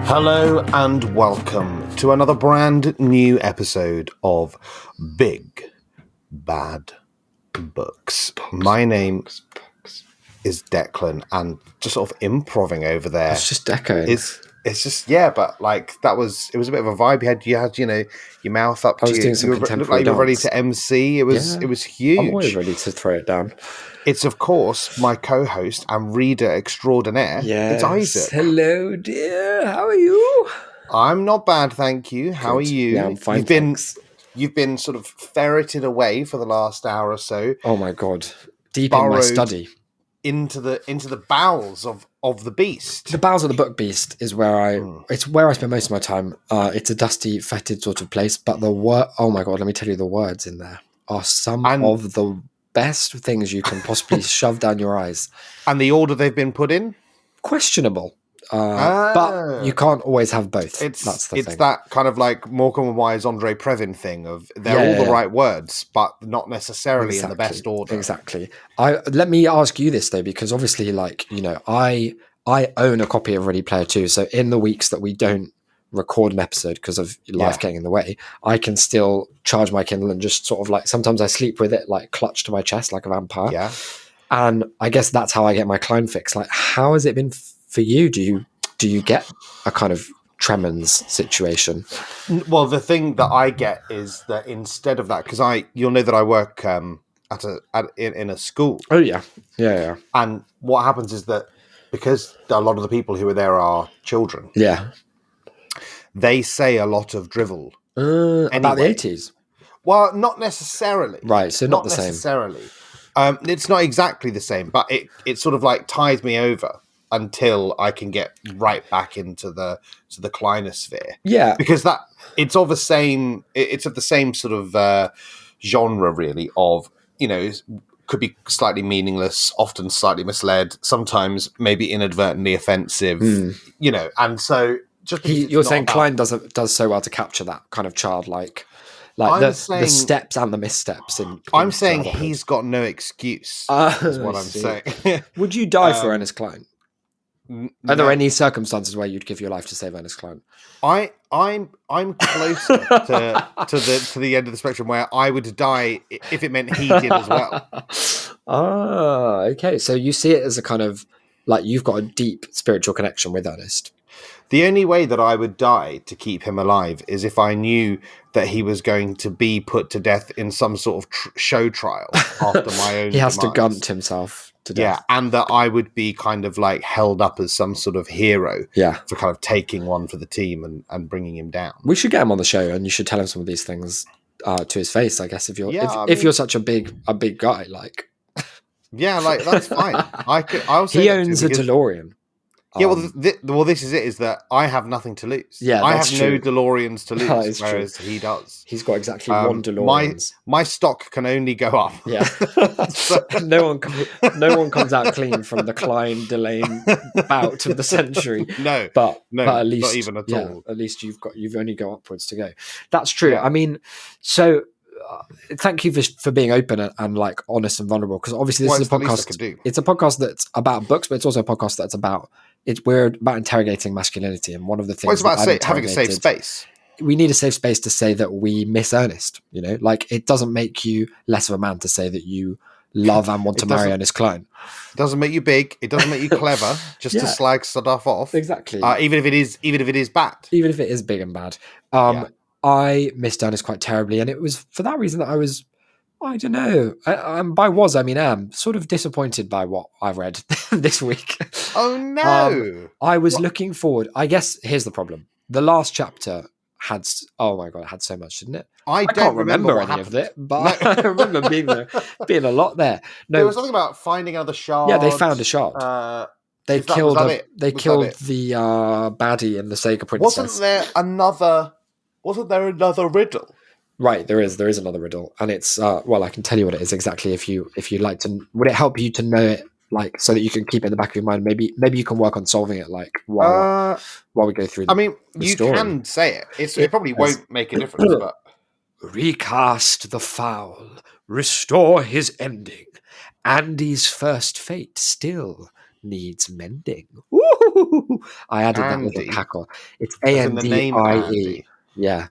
Hello and welcome to another brand new episode of Big Bad Books. My name is Declan, and just sort of improving over there. It's just echoing. It's just but like it was a bit of a vibe. You had your mouth up. I was doing some looked contemporary like you were ready dance. to MC. It was huge. I'm always ready to throw it down. It's of course my co-host and reader extraordinaire. Yes. It's Isaac. Hello, dear. How are you? I'm not bad, thank you. How are you? Yeah, I'm fine. Thanks. You've been sort of ferreted away for the last hour or so. Oh my god! Deep in my study, into the bowels of the beast. The bowels of the book beast is where it's where I spend most of my time. It's a dusty, fetid sort of place, but oh my god! Let me tell you, the words in there are some of the best things you can possibly shove down your eyes. And the order they've been put in? Questionable. But you can't always have both. That's the thing. It's that kind of like Morecambe and Wise Andre Previn thing of they're all the right words, but not necessarily in the best order. Exactly. Let me ask you this though, because obviously, like, you know, I own a copy of Ready Player 2. So in the weeks that we don't record an episode because of life getting in the way, I can still charge my Kindle and just sort of like sometimes I sleep with it like clutched to my chest like a vampire. Yeah. And I guess that's how I get my Klein fix. Like, how has it been for you? Do you get a kind of tremens situation? Well, the thing that I get is that instead of that, because you'll know that I work in a school. Oh yeah. And what happens is that because a lot of the people who are there are children. Yeah. They say a lot of drivel. About the 80s? Well, not necessarily. Right, so not the same. Necessarily. It's not exactly the same, but it sort of like ties me over until I can get right back into the Kleinosphere. Yeah. Because it's of the same sort of genre really of, you know, could be slightly meaningless, often slightly misled, sometimes maybe inadvertently offensive, you know, and so you're saying Klein does so well to capture that kind of childlike, like the steps and the missteps. I'm saying he's got no excuse. Is what I'm saying. Would you die for Ernest Klein? Are there any circumstances where you'd give your life to save Ernest Klein? I'm closer to the end of the spectrum where I would die if it meant he did as well. Okay. So you see it as a kind of like you've got a deep spiritual connection with Ernest. The only way that I would die to keep him alive is if I knew that he was going to be put to death in some sort of show trial after my own He has demise. to gunt himself to death. Yeah, and that I would be kind of like held up as some sort of hero for kind of taking one for the team and bringing him down. We should get him on the show and you should tell him some of these things to his face, I guess, if you're such a big guy, like. Yeah, like that's fine. I'll say he owns a DeLorean. Yeah, well, this is it. Is that I have nothing to lose. Yeah, I have true. no DeLoreans to lose, whereas he does. He's got exactly one DeLorean. My stock can only go up. Yeah, no one comes out clean from the Klein Delane bout of the century. No, but at least not even at all. At least you've only got upwards to go. That's true. Yeah. I mean, so. Thank you for being open and like honest and vulnerable, because obviously this is a podcast. It's a podcast that's about books, but it's also a podcast that's about we're about interrogating masculinity, and one of the things it's about having a safe space. We need a safe space to say that we miss Ernest. You know, like it doesn't make you less of a man to say that you love and want to marry Ernest Klein. It doesn't make you big. It doesn't make you clever. Just to slag stuff off. Exactly. Even if it is bad. Even if it is big and bad. I missed Ernest quite terribly, and it was for that reason that I don't know. I am sort of disappointed by what I've read this week. Oh no! I was looking forward. I guess here's the problem: the last chapter had it had so much, didn't it? I can't remember any of it, but no. I remember being a lot there. No, there was something about finding another shard. Yeah, they found a shard. They killed the baddie in the Sega Princess. Wasn't there another riddle? Right, there is another riddle, and it's I can tell you what it is exactly if you like to. Would it help you to know it, like, so that you can keep it in the back of your mind? Maybe you can work on solving it, like while we go through. You story. Can say it. It probably won't make a difference, but recast the foul, restore his ending. Andy's first fate still needs mending. Ooh, I added that little Andy? cackle. It's As in the name ANDIE. Andy. Yeah.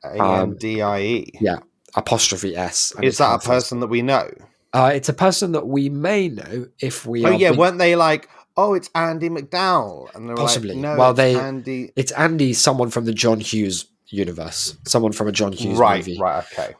ANDIE. Yeah. Apostrophe S. And Is it's that a hyphens. person that we know? It's a person that we may know if we Oh are yeah, big- weren't they like, oh, it's Andy McDowell? And they were possibly. like, no, Well, it's Andy. it's Andy, someone from the John Hughes universe, someone from a John Hughes movie. Right, okay.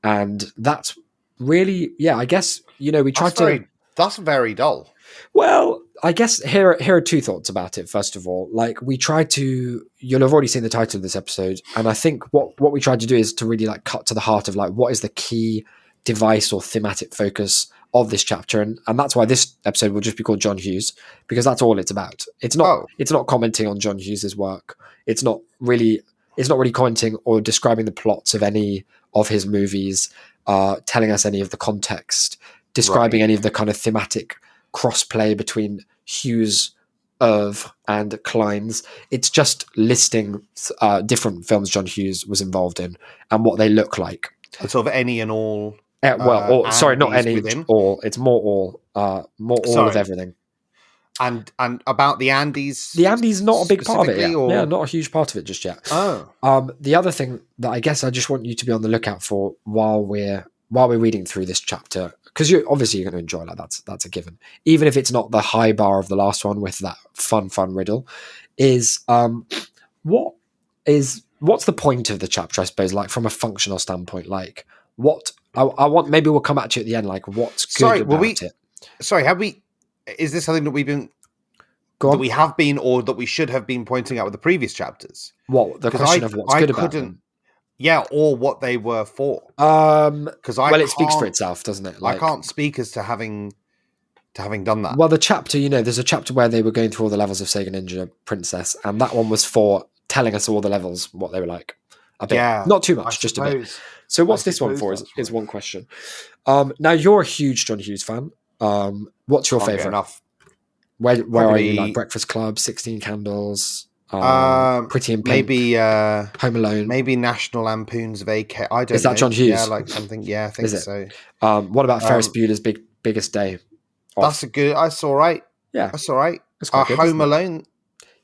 And that's really, I guess, we tried That's very dull. Well, I guess here are two thoughts about it. First of all, like we tried to, you'll have already seen the title of this episode, and I think what we tried to do is to really like cut to the heart of like what is the key device or thematic focus of this chapter, and that's why this episode will just be called John Hughes, because that's all it's about. It's not commenting on John Hughes's work. It's not really commenting or describing the plots of any of his movies, telling us any of the context, describing any of the kind of thematic crossplay between Hughes' oeuvre and Klein's. It's just listing different films John Hughes was involved in and what they look like. Sort of any and all. Not any, all. It's more all. Of everything. And about the Andes. The Andes not a big part of it. Yeah, not a huge part of it just yet. Oh. The other thing that I guess I just want you to be on the lookout for while we're reading through this chapter, because you're going to enjoy that. That's a given. Even if it's not the high bar of the last one with that fun riddle, is what's the point of the chapter? I suppose, like from a functional standpoint, like what I want. Maybe we'll come back to it at the end. Like what's good about it? Sorry, have we? Is this something that we've been? That we have been, or that we should have been pointing out with the previous chapters? What the question of what's good about them? Yeah, or what they were for. Because it speaks for itself, doesn't it? Like, I can't speak as to having done that. Well, the chapter, there's a chapter where they were going through all the levels of Sega Ninja Princess, and that one was for telling us all the levels, what they were like. A bit, not too much, just a bit. So, what's this one for? Is one question. Now, you're a huge John Hughes fan. What's your favorite? Enough. Where are you? Like Breakfast Club, 16 Candles. Pretty in Pink, maybe Home Alone, maybe National Lampoon's Vacay. I don't know. Is that John Hughes? Yeah, like something. Yeah, I think so. What about Ferris Bueller's Biggest Day? That's a good. That's all right. Yeah, that's all right. That's quite good, Home Alone.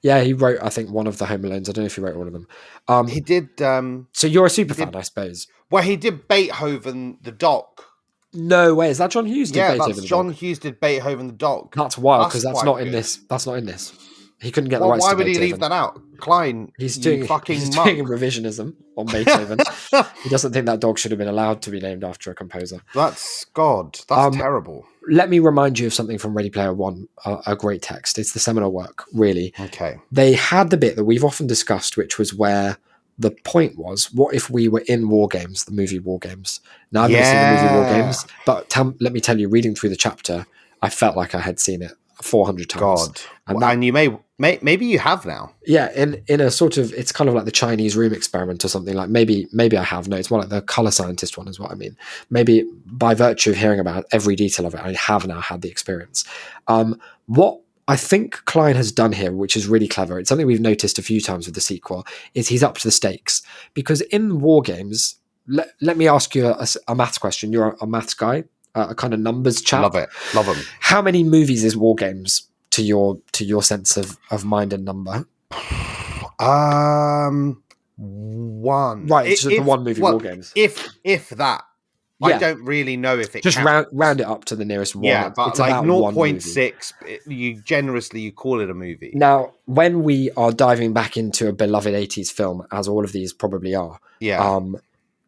Yeah, he wrote, I think, one of the Home Alones. I don't know if he wrote all of them. He did. So you're a super fan, I suppose. Well, he did Beethoven the Doc. No way, is that John Hughes? John Hughes did Beethoven the Doc. That's wild because that's not in this. That's not in this. He couldn't get the rights. Why would he leave that out, Klein? He's doing revisionism on Beethoven. He doesn't think that dog should have been allowed to be named after a composer. That's terrible. Let me remind you of something from Ready Player One, a great text. It's the seminal work, really. Okay. They had the bit that we've often discussed, which was where the point was, what if we were in War Games, the movie War Games? Now, I've never seen the movie War Games, but let me tell you, reading through the chapter, I felt like I had seen it 400 times. God. And you maybe you have now. Yeah, in a sort of, it's kind of like the Chinese room experiment or something. Like maybe I have. No, it's more like the color scientist one is what I mean. Maybe by virtue of hearing about every detail of it, I have now had the experience. What I think Klein has done here, which is really clever, it's something we've noticed a few times with the sequel, is he's up to the stakes. Because in War Games, let me ask you a maths question. You're a maths guy, a kind of numbers chap. Love it. Love them. How many movies is War Games to your sense of mind and number? One. Right, it's just the one movie, War Games. If that. Yeah. I don't really know if it just round it up to the nearest one. Yeah, but it's like 0.6, you call it a movie. Now, when we are diving back into a beloved 80s film, as all of these probably are,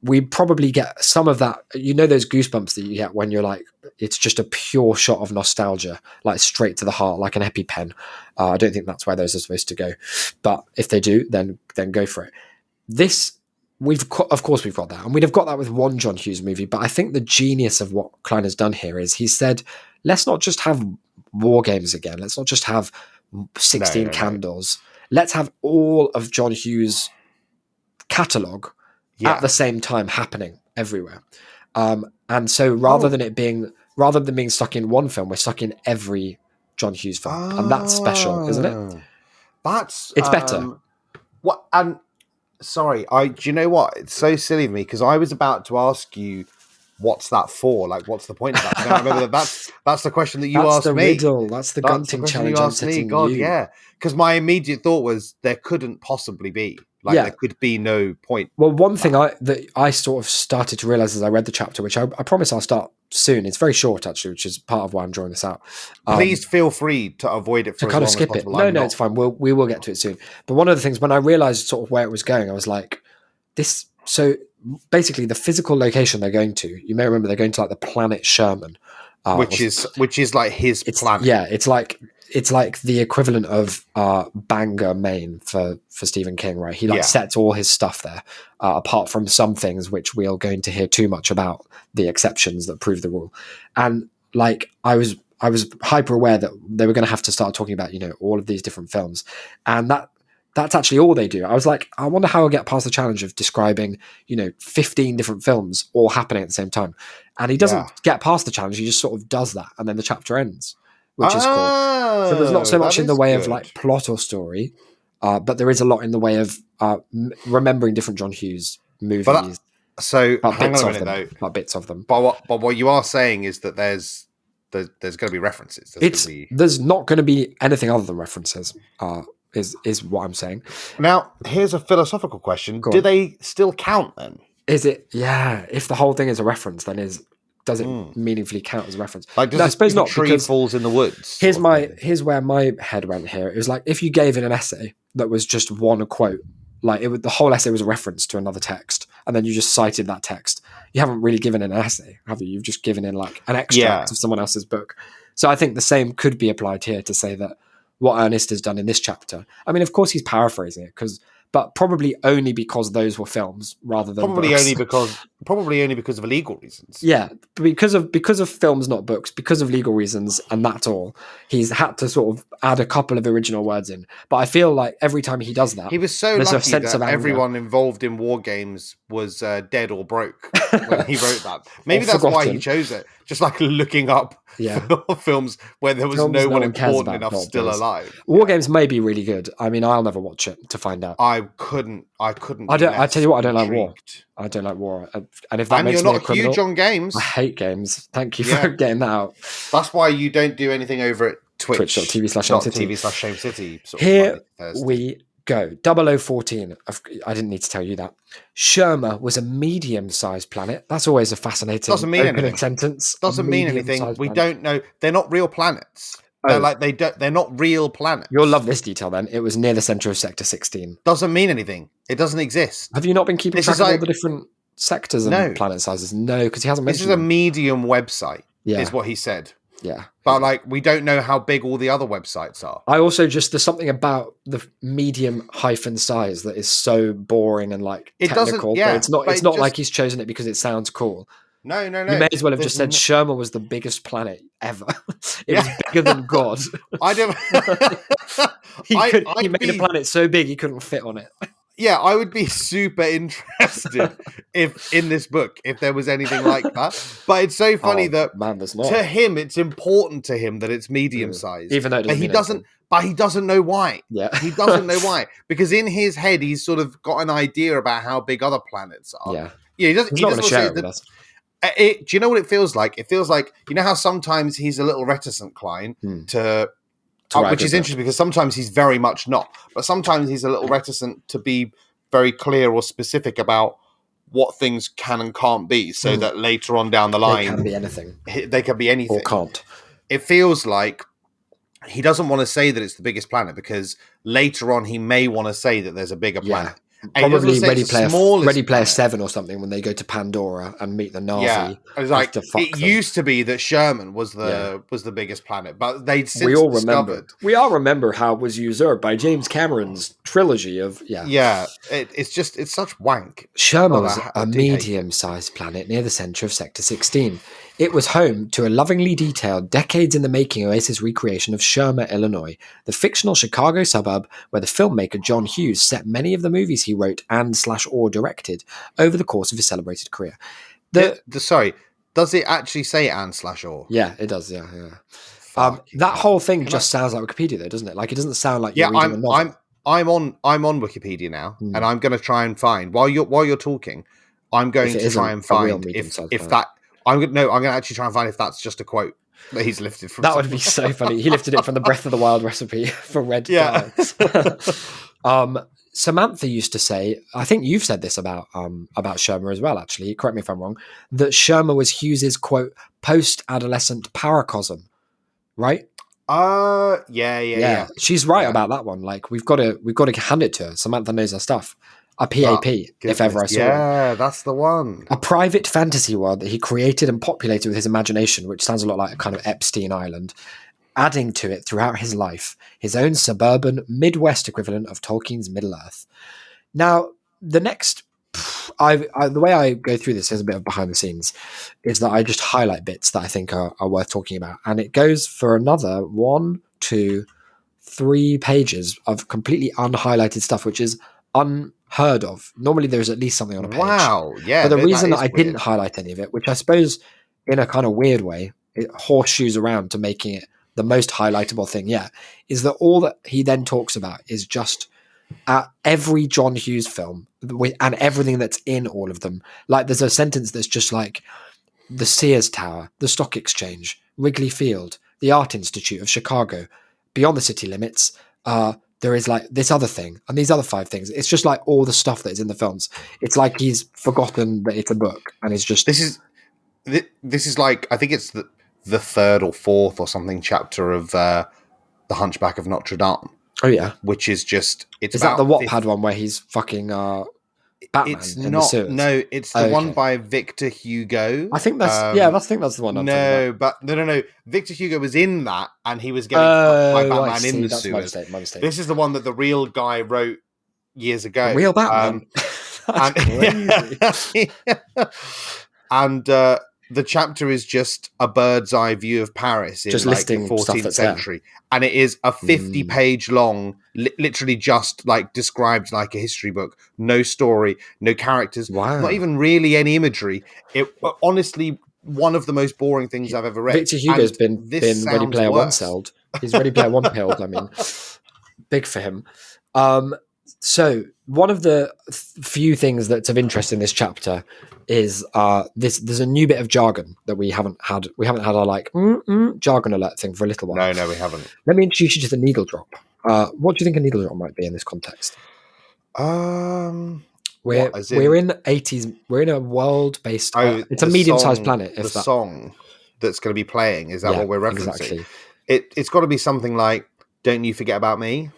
we probably get some of that, those goosebumps that you get when you're like, it's just a pure shot of nostalgia, like straight to the heart, like an EpiPen. I don't think that's where those are supposed to go. But if they do, then go for it. Of course we've got that, and we'd have got that with one John Hughes movie, but I think the genius of what Klein has done here is he said, let's not just have War Games again, let's not just have 16 Candles, let's have all of John Hughes' catalogue at the same time happening everywhere. And so rather than being stuck in one film, we're stuck in every John Hughes film, and that's special, isn't it? It's better. Sorry, do you know what? It's so silly of me because I was about to ask you what's that for? Like, what's the point of that? I remember that's the question that you That's asked the me. riddle. That's the gunting challenge I'm setting God, you. yeah. Because my immediate thought was there couldn't possibly be. Like, there could be no point. Well, one thing that I sort of started to realize as I read the chapter, which I promise I'll start soon. It's very short, actually, which is part of why I'm drawing this out. Please feel free to avoid it for to kind of skip it. No, it's fine. We will get to it soon. But one of the things, when I realized sort of where it was going, I was like, this. So basically, the physical location they're going to, you may remember they're going to like the planet Sherman, which is like his planet. Yeah, it's like the equivalent of Bangor, Maine for Stephen King, right? He sets all his stuff there, apart from some things which we are going to hear too much about, the exceptions that prove the rule. And like I was hyper aware that they were going to have to start talking about, all of these different films, and that's actually all they do. I was like, I wonder how I'll get past the challenge of describing, 15 different films all happening at the same time. And he doesn't get past the challenge. He just sort of does that. And then the chapter ends, which is cool. So there's not so much in the way of like plot or story, but there is a lot in the way of remembering different John Hughes movies. So hang on a minute though. About bits of them. But what you are saying is that there's going to be references. There's not going to be anything other than references. Is what I'm saying. Now, here's a philosophical question. Do they still count then? Is it? Yeah. If the whole thing is a reference, then does it meaningfully count as a reference? Like, I suppose not. Tree falls in the woods. Here's where my head went here. It was like, if you gave it an essay that was just one quote, like the whole essay was a reference to another text, and then you just cited that text. You haven't really given an essay, have you? You've just given in like an extract of someone else's book. So I think the same could be applied here to say that what Ernest has done in this chapter. I mean, of course, he's paraphrasing it, but probably only because those were films rather than probably only because of legal reasons. Yeah, because of films, not books, because of legal reasons, and that's all. He's had to sort of add a couple of original words in. But I feel like every time he does that, he was so lucky that everyone involved in war games was dead or broke when he wrote that. Maybe that's why he chose it. Just like looking up films where there was no one important enough still alive. War games may be really good. I mean, I'll never watch it to find out. I couldn't. I tell you what, I don't like war. I don't like war. And if that makes me a criminal, you're not huge on games. I hate games. Thank you for getting that out. That's why you don't do anything over at Twitch.tv/ShameCity. Here we go. 0014. I didn't need to tell you that. Sherma was a medium-sized planet. That's always a fascinating opening sentence. Doesn't mean anything. We don't know. They're not real planets. They're not real planets. You'll love this detail then. It was near the center of Sector 16. Doesn't mean anything. It doesn't exist. Have you not been keeping track of all the different sectors and planet sizes? No, because he hasn't mentioned This is a medium website, is what he said. Yeah. But we don't know how big all the other websites are. I also there's something about the medium size that is so boring and technical. But it's not like he's chosen it because it sounds cool. No. You may as well have just said Sherma was the biggest planet ever. It was bigger than God. I don't. He made a planet so big he couldn't fit on it. Yeah, I would be super interested if in this book if there was anything like that. But it's so funny that there's not. To him, it's important to him that it's medium sized, even though he doesn't. But he doesn't know why. Yeah, he doesn't know why because in his head he's sort of got an idea about how big other planets are. Yeah, he doesn't. He's not going to share it with us. Do you know what it feels like? It feels like how sometimes he's a little reticent, Klein, to which is interesting because sometimes he's very much not, but sometimes he's a little reticent to be very clear or specific about what things can and can't be, so that later on down the line, they can be anything. They can be anything, or can't. It feels like he doesn't want to say that it's the biggest planet because later on he may want to say that there's a bigger planet. Probably Ready Player 7 or something when they go to Pandora and meet the Na'vi. Yeah, it used to be that Sherman was the biggest planet, but they'd since discovered. We all remember how it was usurped by James Cameron's trilogy of it's such wank. Sherma was a medium-sized planet near the center of Sector 16. It was home to a lovingly detailed, decades-in-the-making Oasis recreation of Sherma, Illinois, the fictional Chicago suburb where the filmmaker John Hughes set many of the movies he wrote and/or directed over the course of his celebrated career. Sorry, does it actually say and/or? Yeah, it does. Yeah. That whole thing sounds like Wikipedia, though, doesn't it? Like it doesn't sound like you're reading a novel. I'm on Wikipedia now, and I'm going to try and find while you're talking. I'm going to try and find if that. I'm gonna actually try and find if that's just a quote that he's lifted from. That would be so funny. He lifted it from the Breath of the Wild recipe for red diets. Samantha used to say, I think you've said this about Shermer as well, actually, correct me if I'm wrong, that Shermer was Hughes's, quote, post-adolescent paracosm, right? Yeah. She's right about that one. Like, we've got to hand it to her. Samantha knows her stuff. A PAP, if ever I saw it. Yeah, that's the one. A private fantasy world that he created and populated with his imagination, which sounds a lot like a kind of Epstein Island, adding to it throughout his life, his own suburban Midwest equivalent of Tolkien's Middle-earth. Now, the next... the way I go through this is a bit of behind the scenes, is that I just highlight bits that I think are worth talking about. And it goes for another 1, 2, 3 pages of completely unhighlighted stuff, which is unheard of. Normally there's at least something on a page. Wow, yeah. But the reason that I didn't highlight any of it, which I suppose in a kind of weird way, it horseshoes around to making it the most highlightable thing yet, is that all that he then talks about is just every John Hughes film and everything that's in all of them. Like there's a sentence that's just like the Sears Tower, the Stock Exchange, Wrigley Field, the Art Institute of Chicago, Beyond the City Limits, there is like this other thing and these other 5 things. It's just like all the stuff that is in the films. It's like he's forgotten that it's a book and it's just... This is like, I think it's the 3rd or 4th or something chapter of The Hunchback of Notre Dame. Oh yeah, which is just is that the Wattpad one where he's fucking Batman? It's not. No, it's the one by Victor Hugo. I think that's I think that's the one. No. Victor Hugo was in that, and he was getting fucked by Batman in the sewers. My mistake. This is the one that the real guy wrote years ago. The real Batman. And the chapter is just a bird's eye view of Paris in just like listing the 14th century. And it is a 50-page long, literally just like described like a history book. No story, no characters, not even really any imagery. It honestly, one of the most boring things I've ever read. Victor Hugo's been Ready Player One sold. He's Ready Player One pilled. I mean, big for him. So one of the few things that's of interest in this chapter is there's a new bit of jargon that we haven't had. We haven't had our like jargon alert thing for a little while. No, we haven't. Let me introduce you to the needle drop. What do you think a needle drop might be in this context? We're in the 80s. We're in a world based. It's a medium-sized planet. The song that's going to be playing, is that what we're referencing? Exactly. It's got to be something like "Don't You Forget About Me."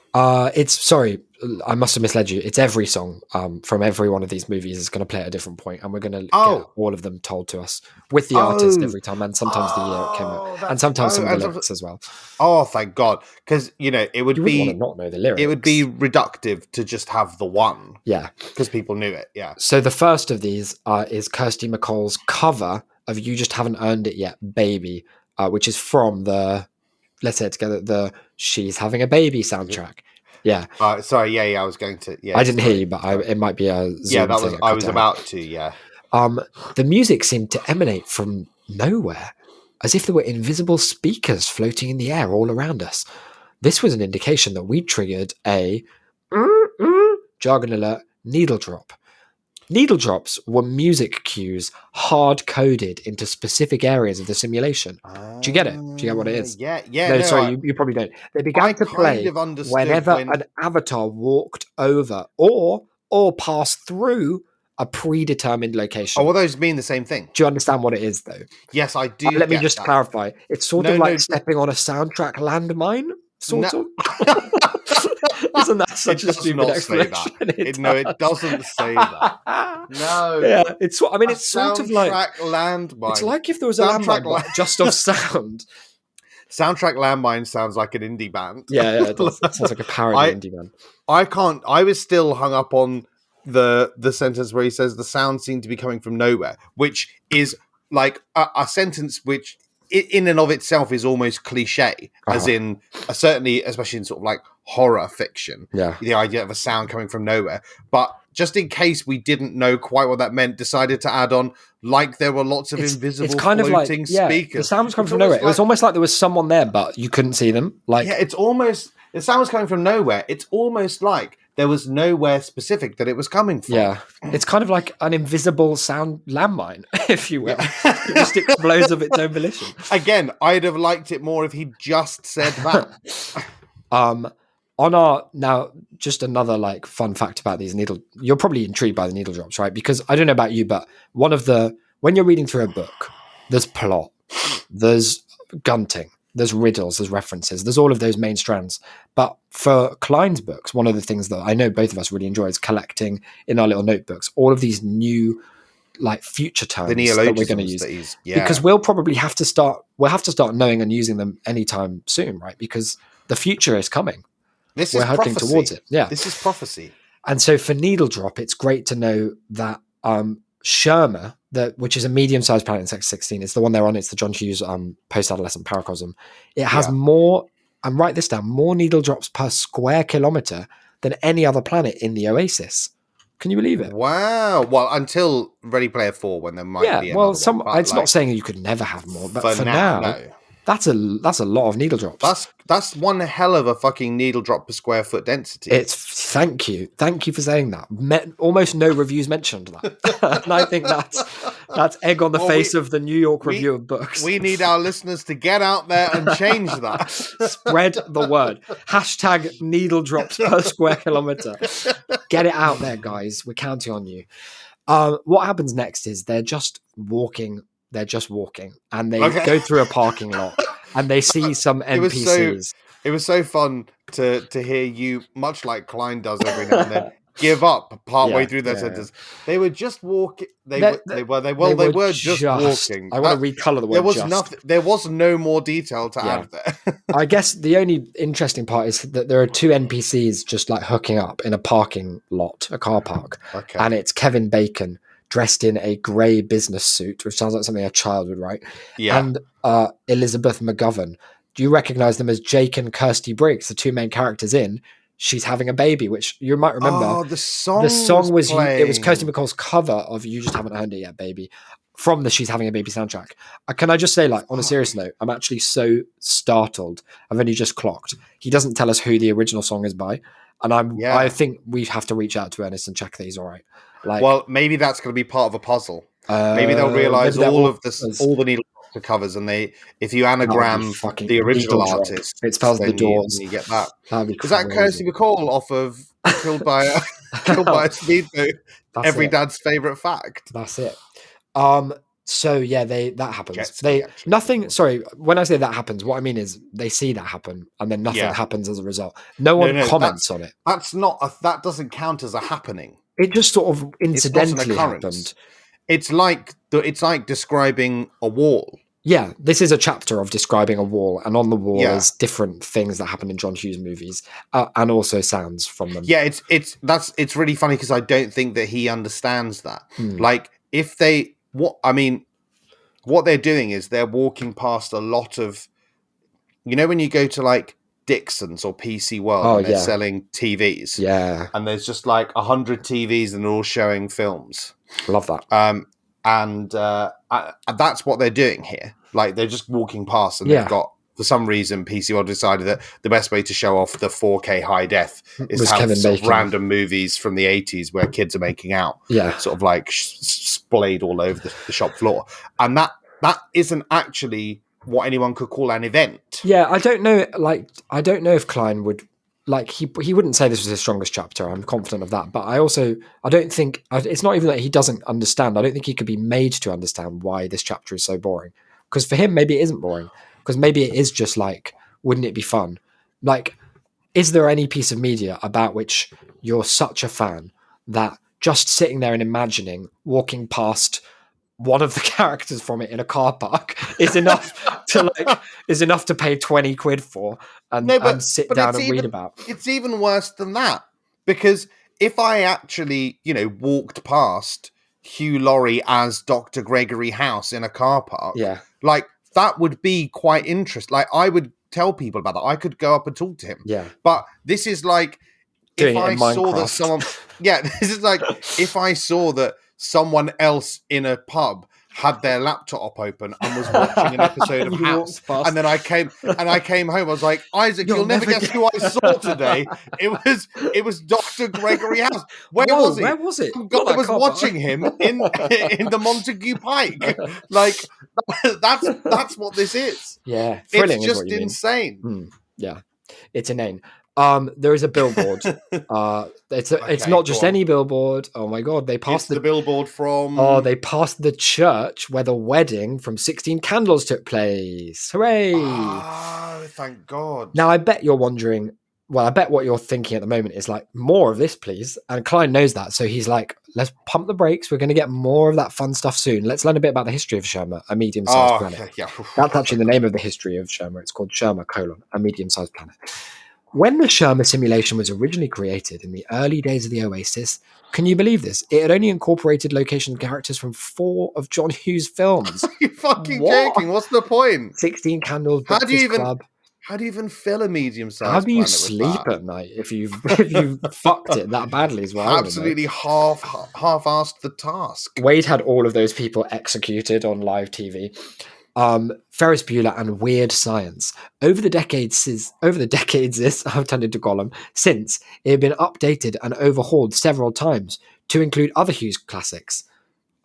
Sorry, I must have misled you. It's every song from every one of these movies is going to play at a different point, and we're going to get all of them told to us with the artist every time, and sometimes the year it came out, and sometimes some of the lyrics as well. Oh, thank God! Because it would be want to not know the lyrics. It would be reductive to just have the one. Yeah, because people knew it. Yeah. So the first of these is Kirsty MacColl's cover of "You Just Haven't Earned It Yet, Baby," which is from the, let's say it together, the "She's Having a Baby" soundtrack. Yeah. Sorry. Yeah. I was going to. Yeah. I didn't hear you, but it might be a Zoom that was. Thing I was about to. Yeah. The music seemed to emanate from nowhere, as if there were invisible speakers floating in the air all around us. This was an indication that we triggered a jargon alert needle drop. Needle drops were music cues hard-coded into specific areas of the simulation. Do you get it? Do you get what it is? Yeah. No, sorry, you probably don't. They began to play whenever an avatar walked over or passed through a predetermined location. Oh, well, those mean the same thing. Do you understand what it is, though? Yes, I do. Let me just clarify. It's sort of like stepping on a soundtrack landmine, sort of. Isn't that such a stupid explanation? It doesn't say that. No. Yeah, it's sort of like landmine. It's like if there was a landmine but just off sound. Soundtrack Landmine sounds like an indie band. Yeah, it does. It sounds like a parody indie band. I was still hung up on the sentence where he says the sound seemed to be coming from nowhere, which is like a sentence which in and of itself is almost cliche, as in certainly, especially in sort of like horror fiction, the idea of a sound coming from nowhere. But just in case we didn't know quite what that meant, decided to add on, like there were lots of invisible floating speakers. The sound was coming from nowhere. It was almost like there was someone there, but you couldn't see them. The sound was coming from nowhere. It's almost like there was nowhere specific that it was coming from. Yeah, it's kind of like an invisible sound landmine, if you will. It just explodes of its own volition. Again, I'd have liked it more if he just said that. On our now, just another like fun fact about these needle. You're probably intrigued by the needle drops, right? Because I don't know about you, but when you're reading through a book, there's plot, there's gunting, there's riddles, there's references, there's all of those main strands. But for Klein's books, one of the things that I know both of us really enjoy is collecting in our little notebooks all of these new like future terms that we're going to use, because we'll probably have to start knowing and using them anytime soon, right? Because the future is coming. We're heading towards it. Yeah, this is prophecy. And so for needle drop, it's great to know that Sherma, which is a medium-sized planet in Sector 16, it's the one they're on. It's the John Hughes post-adolescent paracosm. It has more, and write this down, more needle drops per square kilometer than any other planet in the Oasis. Can you believe it? Wow. Well, until Ready Player 4, when there might be another one. It's not saying you could never have more, but for now no. That's a lot of needle drops. That's one hell of a fucking needle drop per square foot density. Thank you for saying that. Almost no reviews mentioned that, and I think that's egg on the face of the New York Review of Books. We need our listeners to get out there and change that. Spread the word. # needle drops per square kilometer. Get it out there, guys. We're counting on you. What happens next is they're just walking, and they go through a parking lot and they see some NPCs. It was so fun to hear you, much like Klein does every now and then, give up partway through their sentence. They were just walking. They were just walking. I want to recolor the word. There was nothing. There was no more detail to add there. I guess the only interesting part is that there are two NPCs just like hooking up in a parking lot, a car park, and it's Kevin Bacon dressed in a grey business suit, which sounds like something a child would write, and Elizabeth McGovern. Do you recognise them as Jake and Kirsty Briggs, the two main characters in She's Having a Baby, which you might remember. Oh, the song was it was Kirsty MacColl's cover of You Just Haven't Earned It Yet, Baby, from the She's Having a Baby soundtrack. Can I just say, like, on a serious note, I'm actually so startled. I've only just clocked. He doesn't tell us who the original song is by, and I think we have to reach out to Ernest and check that he's all right. Like, well, maybe that's going to be part of a puzzle. Maybe they'll realise all the needle covers, and if you anagram the original artist, it spells The Doors. You get that. Is that Kirsty MacColl off of Killed by a Speedboat? Every dad's favourite fact. That's it. So yeah, that happens. Sorry, when I say that happens, what I mean is they see that happen, and then nothing happens as a result. No one comments on it. That doesn't count as a happening. It just sort of incidentally happened. It's like describing a wall. Yeah, this is a chapter of describing a wall, and on the wall is different things that happen in John Hughes movies, and also sounds from them. Yeah, it's really funny because I don't think that he understands that. Like, what they're doing is they're walking past a lot of, when you go to like Dixon's or PC World, and they're selling TVs. Yeah, and there's just like 100 TVs and they're all showing films. Love that. And that's what they're doing here. Like, they're just walking past, and they've got, for some reason, PC World decided that the best way to show off the 4K high def is to have sort of random movies from the 80s where kids are making out. Yeah, sort of like splayed all over the shop floor, and that isn't actually what anyone could call an event. Yeah, I don't know. Like, I don't know if Klein would. Like, he wouldn't say this was his strongest chapter. I'm confident of that. But I don't think, it's not even that he doesn't understand. I don't think he could be made to understand why this chapter is so boring. Because for him, maybe it isn't boring. Because maybe it is just like, wouldn't it be fun? Like, is there any piece of media about which you're such a fan that just sitting there and imagining walking past one of the characters from it in a car park is enough to pay 20 quid for and sit down and read about? It's even worse than that, because if I actually, walked past Hugh Laurie as Dr. Gregory House in a car park, like, that would be quite interesting. Like, I would tell people about that. I could go up and talk to him. Yeah. But this is like, this is like if I saw that someone else in a pub had their laptop open and was watching an episode of You House. walked past. And then I came home. I was like, Isaac, you'll never guess who I saw today. It was Dr. Gregory House. Where was he? Where was it? Some guy was watching him in the Montague Pike. Like that's what this is. Yeah, it's just insane. Yeah, it's inane. There is a billboard. It's not just any billboard. Oh my god, they passed the billboard from. Oh, they passed the church where the wedding from 16 Candles took place. Hooray! Oh, thank God. Now I bet you're wondering. Well, I bet what you're thinking at the moment is like, more of this, please. And Klein knows that, so he's like, let's pump the brakes. We're going to get more of that fun stuff soon. Let's learn a bit about the history of Sherma, a medium-sized planet. Yeah. That's actually the name of the history of Sherma. It's called Sherma: a medium-sized planet. When the Sherma simulation was originally created in the early days of the Oasis, can you believe this? It had only incorporated location characters from 4 of John Hughes' films. Are you fucking joking? What's the point? 16 Candles, How do you Club. How do you even fill a medium-sized How do you planet sleep with that? at night if you fucked it that badly as well? Absolutely half-assed the task. Wade had all of those people executed on live TV. Ferris Bueller and Weird Science. Over the decades, I've turned into Gollum, since it had been updated and overhauled several times to include other Hughes classics.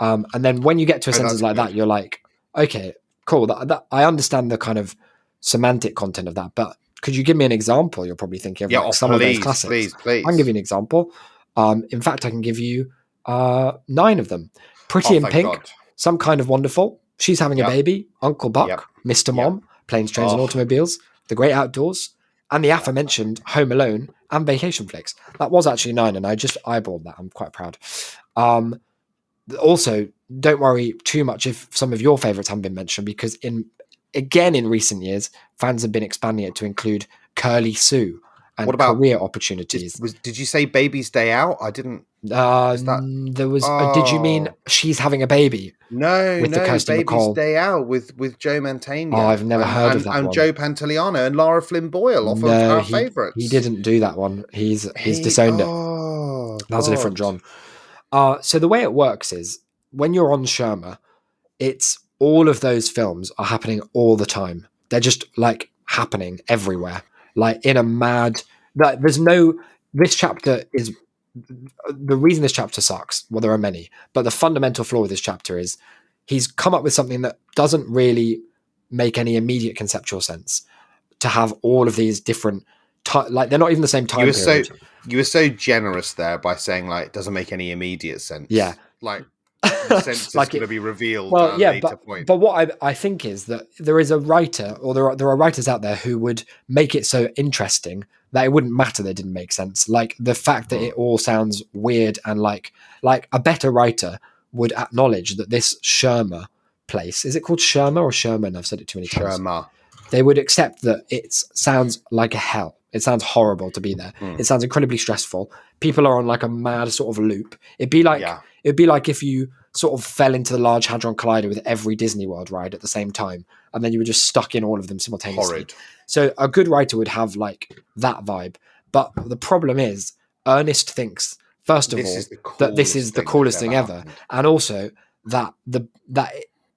And then when you get to a sentence like that, you're like, okay, cool. That I understand the kind of semantic content of that, but could you give me an example? You're probably thinking of some of those classics. Please. I can give you an example. In fact, I can give you 9 of them. Pretty in Pink, God. Some Kind of Wonderful, She's Having a Baby, Uncle Buck, Mr. Mom, Planes, Trains and Automobiles, The Great Outdoors, and the aforementioned Home Alone and Vacation Flicks. That was actually 9, and I just eyeballed that. I'm quite proud. Also, don't worry too much if some of your favourites haven't been mentioned, because in recent years, fans have been expanding it to include Curly Sue and what about career opportunities. Did you say Baby's Day Out? I didn't. There was. Did you mean She's Having a Baby? No, Baby's McCall. Day Out with Joe Mantegna. Oh, I've never heard of that and one. Joe Pantoliano and Lara Flynn Boyle off of our favourites. He didn't do that one. He's disowned it. That was a different John. So the way it works is when you're on Sherma, it's all of those films are happening all the time. They're just like happening everywhere, like in a mad. This chapter is the reason this chapter sucks. Well, there are many, but the fundamental flaw with this chapter is he's come up with something that doesn't really make any immediate conceptual sense. To have all of these different, like they're not even the same time period. You were so generous there by saying like it doesn't make any immediate sense. Yeah, like the sense is going to be revealed at a later point. But what I think is that there is a writer, or there are writers out there who would make it so interesting that it wouldn't matter that it didn't make sense. Like the fact that it all sounds weird, and like a better writer would acknowledge that this Sherma place, is it called Sherma or Sherman? I've said it too many times. Sherma. They would accept that it sounds like a hell. It sounds horrible to be there. It sounds incredibly stressful. People are on like a mad sort of loop. It'd be like if you sort of fell into the Large Hadron Collider with every Disney World ride at the same time, and then you were just stuck in all of them simultaneously. Horrid. So a good writer would have like that vibe. But the problem is, Ernest thinks, first of all, that this is the coolest thing ever, and also that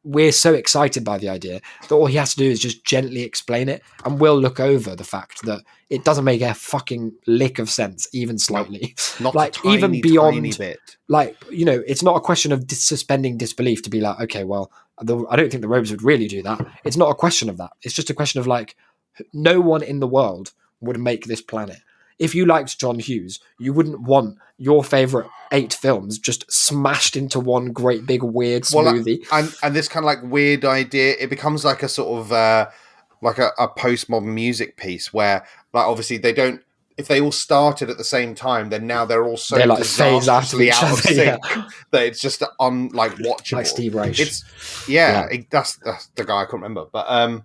we're so excited by the idea that all he has to do is just gently explain it, and we'll look over the fact that it doesn't make a fucking lick of sense, even slightly. Not like a tiny, even beyond, tiny bit. Like, you know, it's not a question of suspending disbelief to be like, okay, well, I don't think the robes would really do that. It's not a question of that. It's just a question of like, no one in the world would make this planet. If you liked John Hughes, you wouldn't want your favorite 8 films just smashed into one great big weird smoothie. And this kind of like weird idea, it becomes like a sort of like a postmodern music piece where, like, obviously they don't. If they all started at the same time, then now they're all so like disastrously out of sync that it's just watchable. Like Steve Reich. That's the guy I can't remember, but.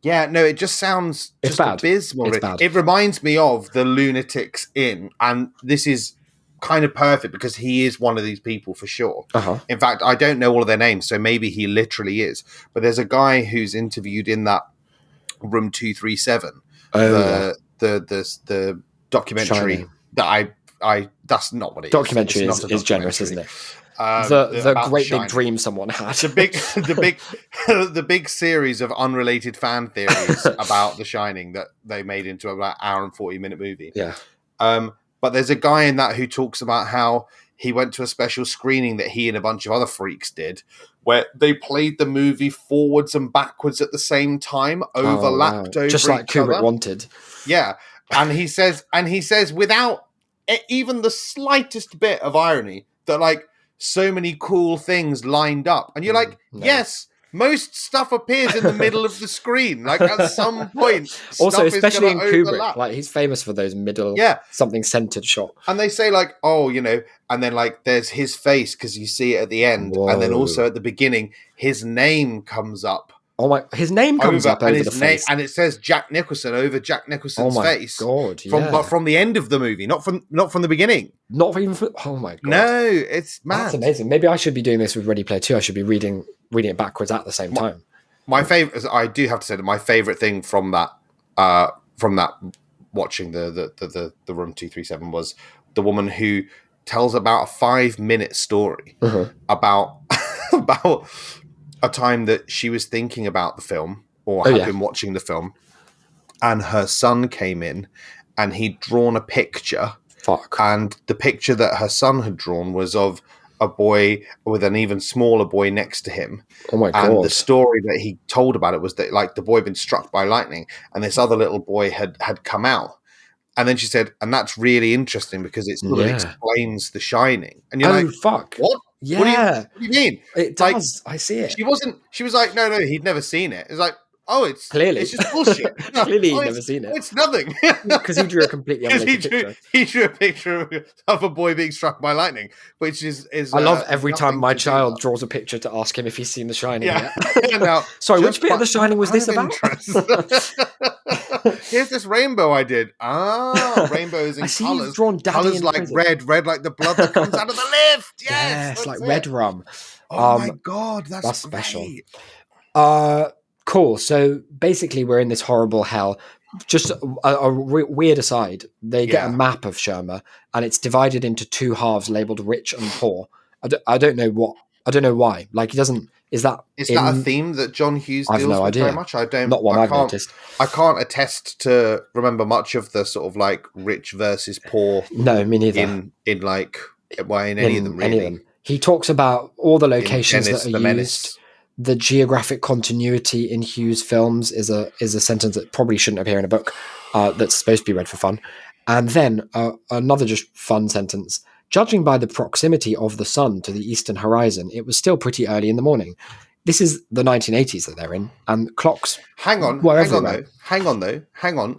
Yeah, no, it just sounds just abysmal. It's bad. It reminds me of the Lunatics Inn, and this is kind of perfect because he is one of these people for sure. Uh-huh. In fact, I don't know all of their names, so maybe he literally is. But there's a guy who's interviewed in that Room 237, the documentary that I That's not what it is. Documentary It's not a is generous, documentary. isn't it? The About great Shining. big dream someone had. the big series of unrelated fan theories about The Shining that they made into about an hour and 40-minute movie. Yeah. But there's a guy in that who talks about how he went to a special screening that he and a bunch of other freaks did, where they played the movie forwards and backwards at the same time, overlapped over just like each Kubrick other. wanted. Yeah, and he says without even the slightest bit of irony that like so many cool things lined up, and you're like, no. yes. Most stuff appears in the middle of the screen. Like at some point, also, stuff especially is in gonna Kubrick, overlap. like he's famous for those middle, something centered shot. And they say like, oh, you know, and then like there's his face because you see it at the end, and then also at the beginning, his name comes up. Oh my! His name comes up over the face, and it says Jack Nicholson over Jack Nicholson's face. God, yeah. From the end of the movie, not from the beginning. Not even. Oh my god! No, it's mad. That's amazing. Maybe I should be doing this with Ready Player 2. I should be reading it backwards at the same time. My favorite, I do have to say that my favorite thing from that watching the Room 237 was the woman who tells about a 5-minute story about a time that she was thinking about the film or had been watching the film, and her son came in and he'd drawn a picture. Fuck. And the picture that her son had drawn was of a boy with an even smaller boy next to him. Oh my god. And the story that he told about it was that like the boy had been struck by lightning and this other little boy had come out. And then she said, and that's really interesting because it sort of explains The Shining. And you're like, fuck. What? Yeah. What do you mean? It does. I see it. She was like, no, he'd never seen it. It's like, oh, it's clearly, it's just bullshit. Clearly he'd never seen it. It's nothing. Because he drew a completely unrelated picture. He drew a picture of a boy being struck by lightning, which is I love every time my child draws a picture to ask him if he's seen The Shining yet. Now, sorry, which bit of The Shining was this about? Here's this rainbow I did. Rainbows in colours. Colours like red like the blood that comes out of the lift. Yes, like red rum. Oh my god, that's special. Great. Cool. So basically, we're in this horrible hell. Just a weird aside. They get a map of Shermer, and it's divided into two halves labeled rich and poor. I don't know why. Like, he doesn't. Is that a theme that John Hughes deals with very much? I don't. Not one I've noticed. I can't attest to remember much of the sort of like rich versus poor. No, me neither. In any of them, really. Any of them. He talks about all the locations Dennis, that are used. The geographic continuity in Hughes films is a sentence that probably shouldn't appear in a book that's supposed to be read for fun. And then another just fun sentence. Judging by the proximity of the sun to the eastern horizon, it was still pretty early in the morning. This is the 1980s that they're in, and clocks. Hang on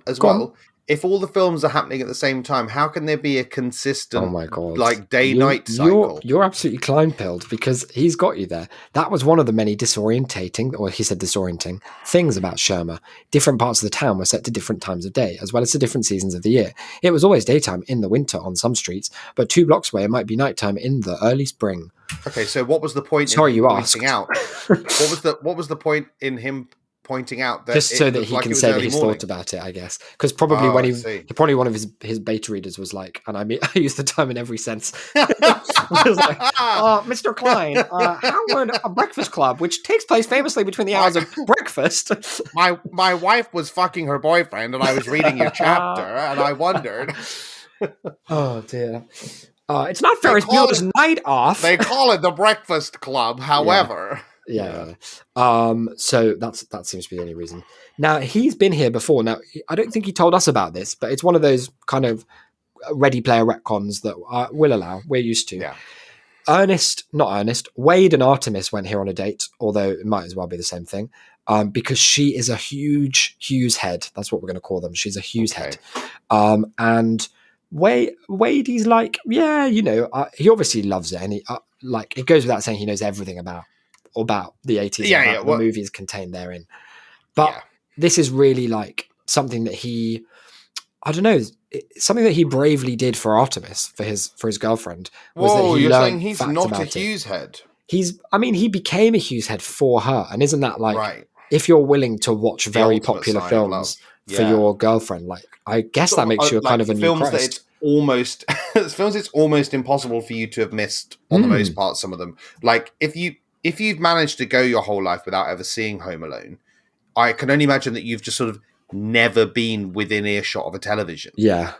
as well. If all the films are happening at the same time, how can there be a consistent, like day-night cycle? You're absolutely Klein-pilled because he's got you there. That was one of the many disorienting things about Shermer. Different parts of the town were set to different times of day, as well as to different seasons of the year. It was always daytime in the winter on some streets, but 2 blocks away it might be nighttime in the early spring. Okay, so what was the point? Sorry, you pointing out. What was the point in him pointing out that just so that he can say that he's thought about it, I guess, because probably when probably one of his beta readers was like, and I use the term in every sense. Was like, Mr. Klein, how would a breakfast club, which takes place famously between the hours of breakfast? My wife was fucking her boyfriend, and I was reading your chapter, and I wondered. Oh dear. It's not Ferris Bueller's Night Off. They call it the Breakfast Club, however. Yeah. So that seems to be the only reason. Now, he's been here before. Now, I don't think he told us about this, but it's one of those kind of Ready Player retcons that we'll allow. We're used to. Yeah. Wade and Artemis went here on a date, although it might as well be the same thing, because she is a huge Hughes head. That's what we're going to call them. She's a Hughes head. And Wade, he's like, he obviously loves it. And he, it goes without saying he knows everything about the 80s and the movies contained therein. But this is really like something that he, I don't know, something that he bravely did for Artemis, for his girlfriend. You're saying he's not a Hughes head? He became a Hughes head for her. And isn't that like, if you're willing to watch very popular films for your girlfriend, like, I guess that makes you a kind of a new Christ. almost it's almost impossible for you to have missed on the most part. Some of them, like if you've managed to go your whole life without ever seeing Home Alone, I can only imagine that you've just sort of never been within earshot of a television. Yeah.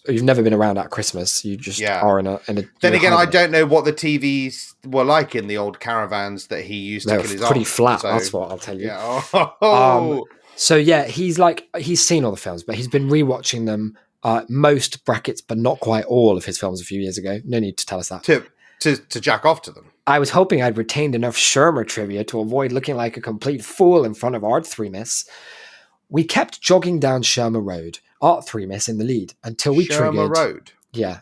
You've never been around at Christmas. You just are in a. Then again, I don't know what the TVs were like in the old caravans that he used to kill his pretty off, flat. so, that's what I'll tell you. Yeah. So yeah, he's seen all the films, but he's been rewatching them. Most brackets, but not quite all of his films a few years ago. No need to tell us that. To jack off to them. I was hoping I'd retained enough Shermer trivia to avoid looking like a complete fool in front of Art 3miss. We kept jogging down Shermer Road, Art 3miss in the lead, until we Shermer triggered... Road? Yeah,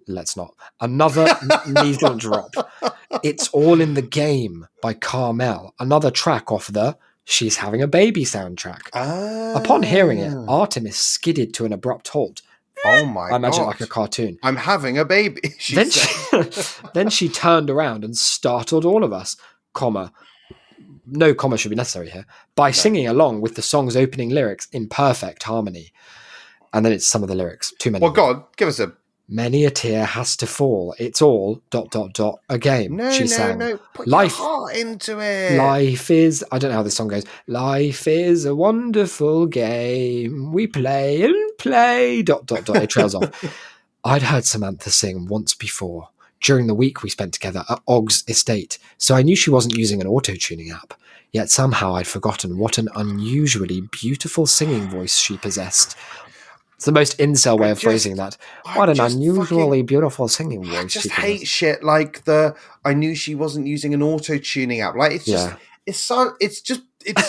let's not. Another needle drop. It's All in the Game by Carmel, another track off the She's Having a Baby soundtrack. Upon hearing it, Artemis skidded to an abrupt halt. Oh my god. I imagine like a cartoon. I'm having a baby, then she turned around and startled all of us, no comma should be necessary here, by singing along with the song's opening lyrics in perfect harmony. And then it's some of the lyrics. Too many. Well, God, give us a... Many a tear has to fall. It's all ... a game. She sang. No. Put Life, your heart into it. Life is... I don't know how this song goes. Life is a wonderful game. We play and play... It trails off. I'd heard Samantha sing once before, during the week we spent together at Ogg's estate, so I knew she wasn't using an auto-tuning app. Yet somehow I'd forgotten what an unusually beautiful singing voice she possessed. It's the most incel way of phrasing that. What an unusually beautiful singing voice. I just hate shit like I knew she wasn't using an auto-tuning app. Like it's just it's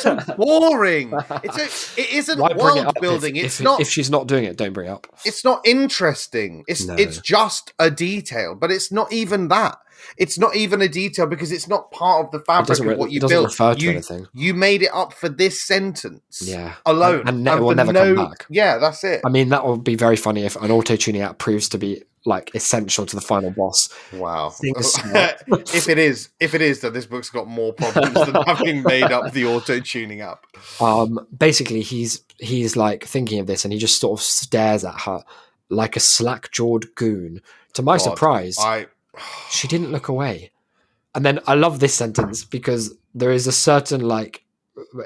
so boring. It isn't world building. It's not. If she's not doing it, don't bring it up. It's not interesting. It's just a detail, but it's not even that. It's not even a detail because it's not part of the fabric of what you built. Refer to anything. You made it up for this sentence, alone, and it will never come back. Yeah, that's it. I mean, that would be very funny if an auto-tuning app proves to be like essential to the final boss. Wow. if it is that this book's got more problems than having made up the auto-tuning app. Basically he's like thinking of this and he just sort of stares at her like a slack-jawed goon. To my surprise, she didn't look away. And then I love this sentence because there is a certain like,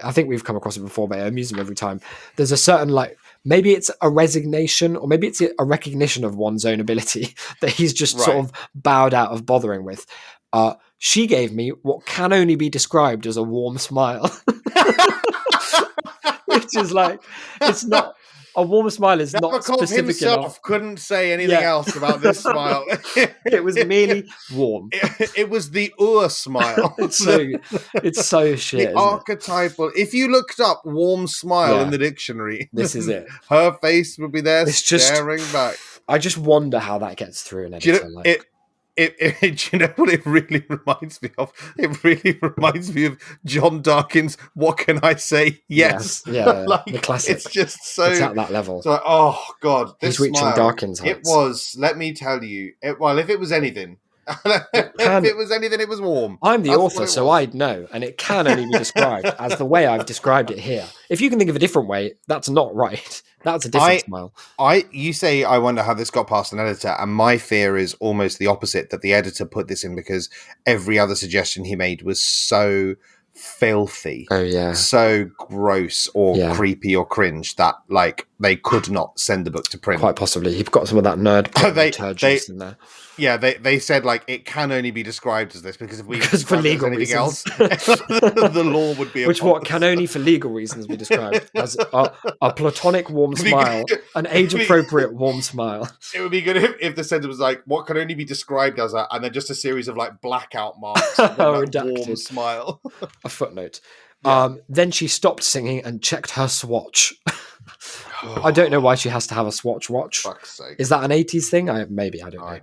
I think we've come across it before, but I amuse him every time. There's a certain like, maybe it's a resignation or maybe it's a recognition of one's own ability that he's just sort of bowed out of bothering with. She gave me what can only be described as a warm smile. Which is like, it's not... A warm smile is not specific himself enough. Couldn't say anything else about this smile. It was merely warm. It was the smile. It's so shit. The archetypal. If you looked up warm smile in the dictionary, this is it. Her face would be there staring back. I just wonder how that gets through an editor. Do you know what it really reminds me of? It really reminds me of John Darkin's "What Can I Say?" Yes, like, the classic. It's just so it's at that level. So, oh god, this he's reaching smile, Darkin's heights. It was. Let me tell you. If it was anything, it was warm. I'm the author, so I'd know, and it can only be described as the way I've described it here. If you can think of a different way, that's not right. That's a different smile. You say, I wonder how this got past an editor, and my fear is almost the opposite, that the editor put this in because every other suggestion he made was so filthy, so gross or creepy or cringe that like they could not send the book to print. Quite possibly, you've got some of that nerd turgidness in there. Yeah, they said like it can only be described as this because if we for legal reasons, else, the law would be. What can only for legal reasons be described as a platonic warm smile, an age-appropriate warm smile. It would be good if the sentence was like, "What can only be described as and then just a series of like blackout marks, redacted warm smile, a footnote. Yeah. Then she stopped singing and checked her swatch. I don't know why she has to have a swatch watch. Fuck's sake. Is that an 80s thing? I don't know. I don't know.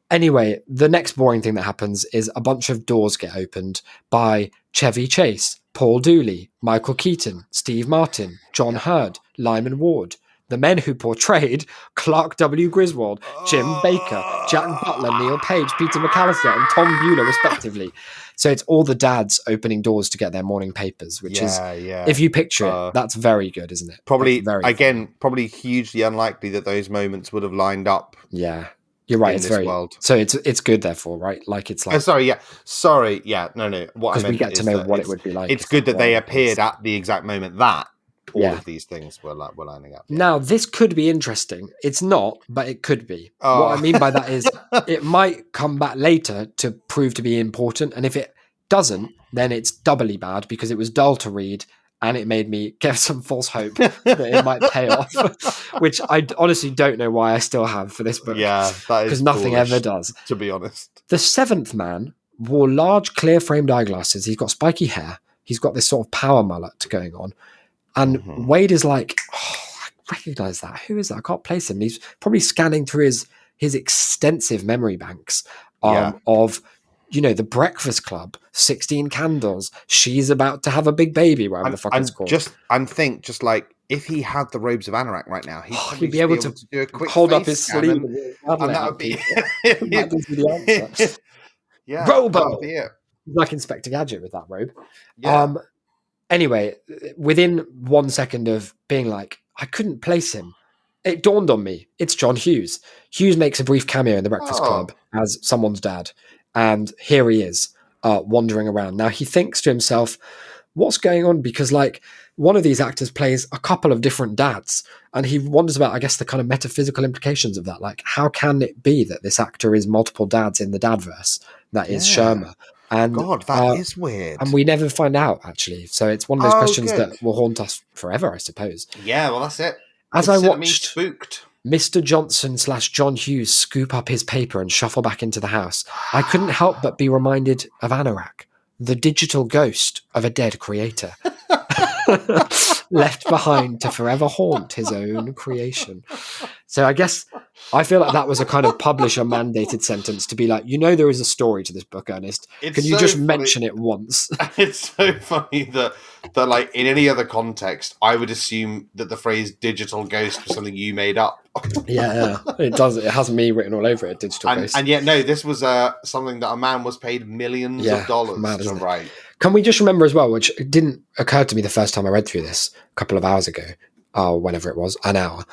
Anyway, the next boring thing that happens is a bunch of doors get opened by Chevy Chase, Paul Dooley, Michael Keaton, Steve Martin, John Hurd, Lyman Ward. the men who portrayed Clark W. Griswold, Jim Baker, Jack Butler, Neil Page, Peter McAllister, and Tom Bueller, respectively. So it's all the dads opening doors to get their morning papers, which is, if you picture it, that's very good, isn't it? Probably, probably hugely unlikely that those moments would have lined up. Yeah. You're right. It's very world. So it's good, therefore, right? Like it's like. Sorry. No. Because we get to know what it would be like. It's good that they appeared at the exact moment that all of these things were lining up. Yeah. Now, this could be interesting. It's not, but it could be. What I mean by that is it might come back later to prove to be important. And if it doesn't, then it's doubly bad because it was dull to read and it made me get some false hope that it might pay off, which I honestly don't know why I still have for this book. Yeah, that is because nothing ever does. To be honest. The seventh man wore large, clear-framed eyeglasses. He's got spiky hair. He's got this sort of power mullet going on. And Wade is like, I recognize that. Who is that? I can't place him. And he's probably scanning through his extensive memory banks of, the Breakfast Club, 16 Candles, She's About to Have a Big Baby, whatever the fuck it's called. Think like, if he had the robes of Anorak right now, he'd be able to do a quick hold up his sleeve. And that would be that would be the answer. Yeah. Robo! Like Inspector Gadget with that robe. Yeah. Anyway, within 1 second of being like, I couldn't place him, it dawned on me. It's John Hughes. Hughes makes a brief cameo in The Breakfast Club as someone's dad. And here he is, wandering around. Now, he thinks to himself, what's going on? Because, one of these actors plays a couple of different dads. And he wonders about, I guess, the kind of metaphysical implications of that. Like, how can it be that this actor is multiple dads in the Dadverse? That is Shermer. And God, that is weird. And we never find out, actually. So it's one of those questions that will haunt us forever, I suppose. Yeah, well, that's it. As I watched Mr. Johnson / John Hughes scoop up his paper and shuffle back into the house, I couldn't help but be reminded of Anorak, the digital ghost of a dead creator. Left behind to forever haunt his own creation. So I guess I feel like that was a kind of publisher mandated sentence to be like, there is a story to this book, Ernest. Can you just mention it once? It's so funny that like in any other context, I would assume that the phrase digital ghost was something you made up. Yeah, it does. It has me written all over it, digital ghost. And yet, no, this was something that a man was paid millions of dollars to write. Can we just remember as well, which didn't occur to me the first time I read through this a couple of hours ago, whenever it was, an hour.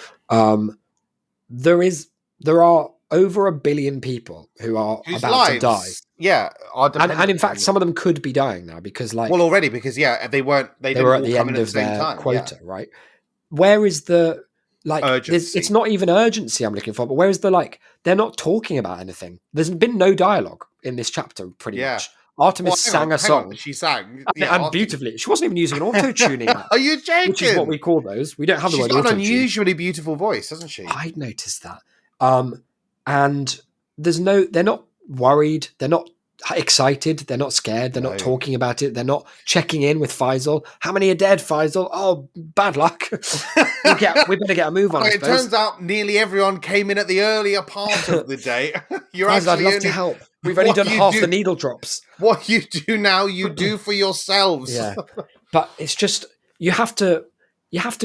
There are over 1 billion people who are about to die. Yeah, and in fact, some of them could be dying now because, already because they were at the end of their quota, right? Where is the urgency? It's not even urgency I'm looking for, but where is the they're not talking about anything. There's been no dialogue in this chapter, pretty much. Artemis sang a song. She sang. And beautifully. She wasn't even using an auto-tuning. Are you joking? Which is what we call those. We don't have the word auto-tune. She's got an unusually beautiful voice, doesn't she? I noticed that. And they're not worried. They're not excited. They're not scared. They're not talking about it. They're not checking in with Faisal. How many are dead, Faisal? Oh, bad luck. we better get a move on, It turns out nearly everyone came in at the earlier part of the day. Faisal, I'd love to help. We've only done half the needle drops. What you do now, you do for yourselves. Yeah, but it's just you have to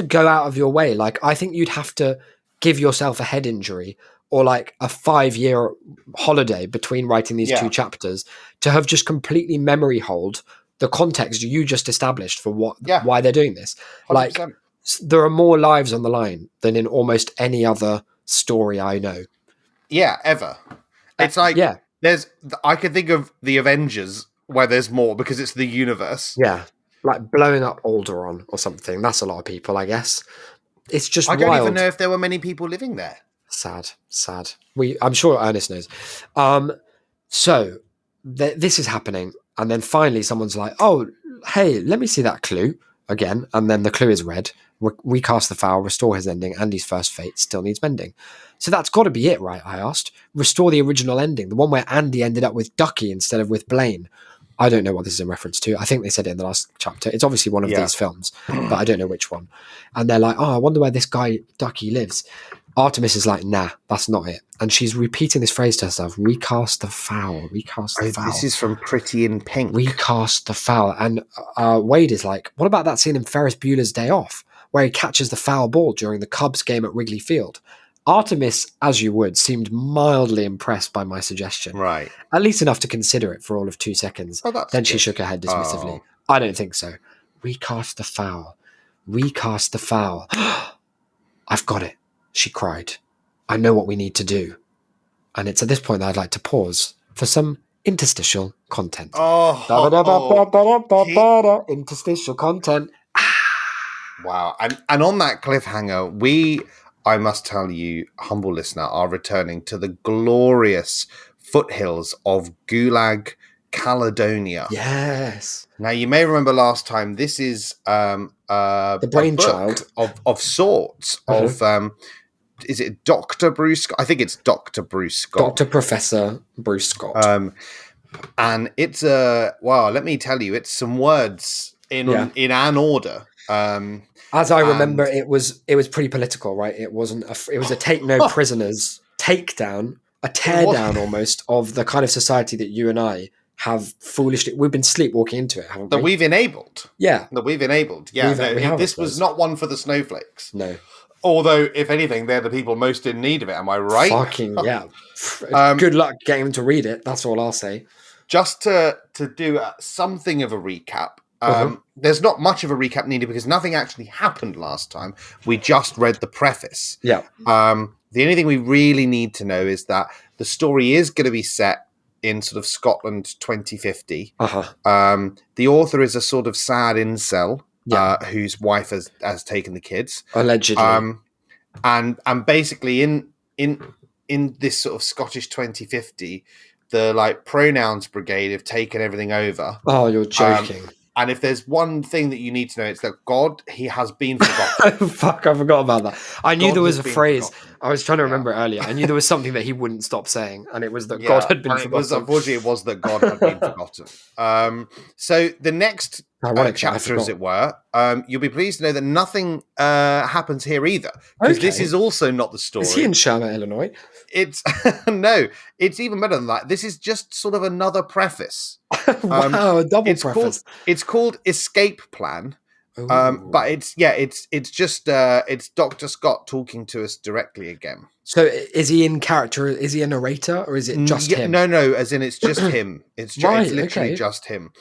go out of your way. I think you'd have to give yourself a head injury or a 5-year holiday between writing these two chapters to have just completely memory hold the context you just established for why they're doing this. 100%. There are more lives on the line than in almost any other story I know. Yeah, ever. It's I could think of the Avengers where there's more because it's the universe. Yeah, blowing up Alderaan or something. That's a lot of people, I guess. It's just wild. I don't even know if there were many people living there. Sad. I'm sure Ernest knows. So this is happening, and then finally someone's like, "Oh, hey, let me see that clue again." And then the clue is read. Recast the foul, restore his ending. Andy's first fate still needs mending. So that's got to be it, right? I asked. Restore the original ending, the one where Andy ended up with Ducky instead of with Blaine. I don't know what this is in reference to. I think they said it in the last chapter. It's obviously one of these films, but I don't know which one. And they're like, "Oh, I wonder where this guy Ducky lives." Artemis is like, "Nah, that's not it." And she's repeating this phrase to herself: "Recast the foul, recast the foul." This is from Pretty in Pink. Recast the foul. And Wade is like, "What about that scene in Ferris Bueller's Day Off, where he catches the foul ball during the Cubs game at Wrigley Field. Artemis, as you would, seemed mildly impressed by my suggestion. Right. At least enough to consider it for all of 2 seconds. Oh, that's Then she good. shook her head dismissively. Oh. I don't think so. Recast the foul. Recast the foul. I've got it, she cried. I know what we need to do. And it's at this point that I'd like to pause for some interstitial content. Interstitial content. Wow. And on that cliffhanger, I must tell you, humble listener, are returning to the glorious foothills of Gulag, Caledonia. Yes. Now, you may remember last time, this is the brainchild of sorts of... is it Dr. Bruce Scott? I think it's Dr. Bruce Scott. Dr. Professor Bruce Scott. And it's let me tell you, it's some words in an order. As I remember, it was pretty political, right? It wasn't. It was a take no prisoners takedown, a teardown almost of the kind of society that you and I have foolishly. We've been sleepwalking into it, haven't we? That we've enabled. Yeah. That we've enabled. Yeah. This was not one for the snowflakes. No. Although, if anything, they're the people most in need of it. Am I right? Fucking yeah. Good luck getting them to read it. That's all I'll say. Just to do something of a recap. There's not much of a recap needed because nothing actually happened last time. We just read the preface. Yeah. The only thing we really need to know is that the story is going to be set in sort of Scotland 2050. The author is a sort of sad incel. Whose wife has taken the kids allegedly, and basically in this sort of Scottish 2050, the pronouns brigade have taken everything over. Oh, you're joking! And if there's one thing that you need to know, it's that God, he has been forgotten. Fuck, I forgot about that. I knew there was a phrase. Forgotten. I was trying to remember it earlier. I knew there was something that he wouldn't stop saying, and it was that God had been forgotten. Unfortunately, it was that God had been forgotten. So the next chapter, as it were, you'll be pleased to know that nothing happens here either, because this is also not the story. Is he in Sherman, Illinois? It's no, it's even better than that. This is just sort of another preface. Wow, a double preface. It's called Escape Plan. But it's just Dr. Scott talking to us directly again. So is he in character? Is he a narrator, or is it just him? No, as in it's just him. It's literally just him.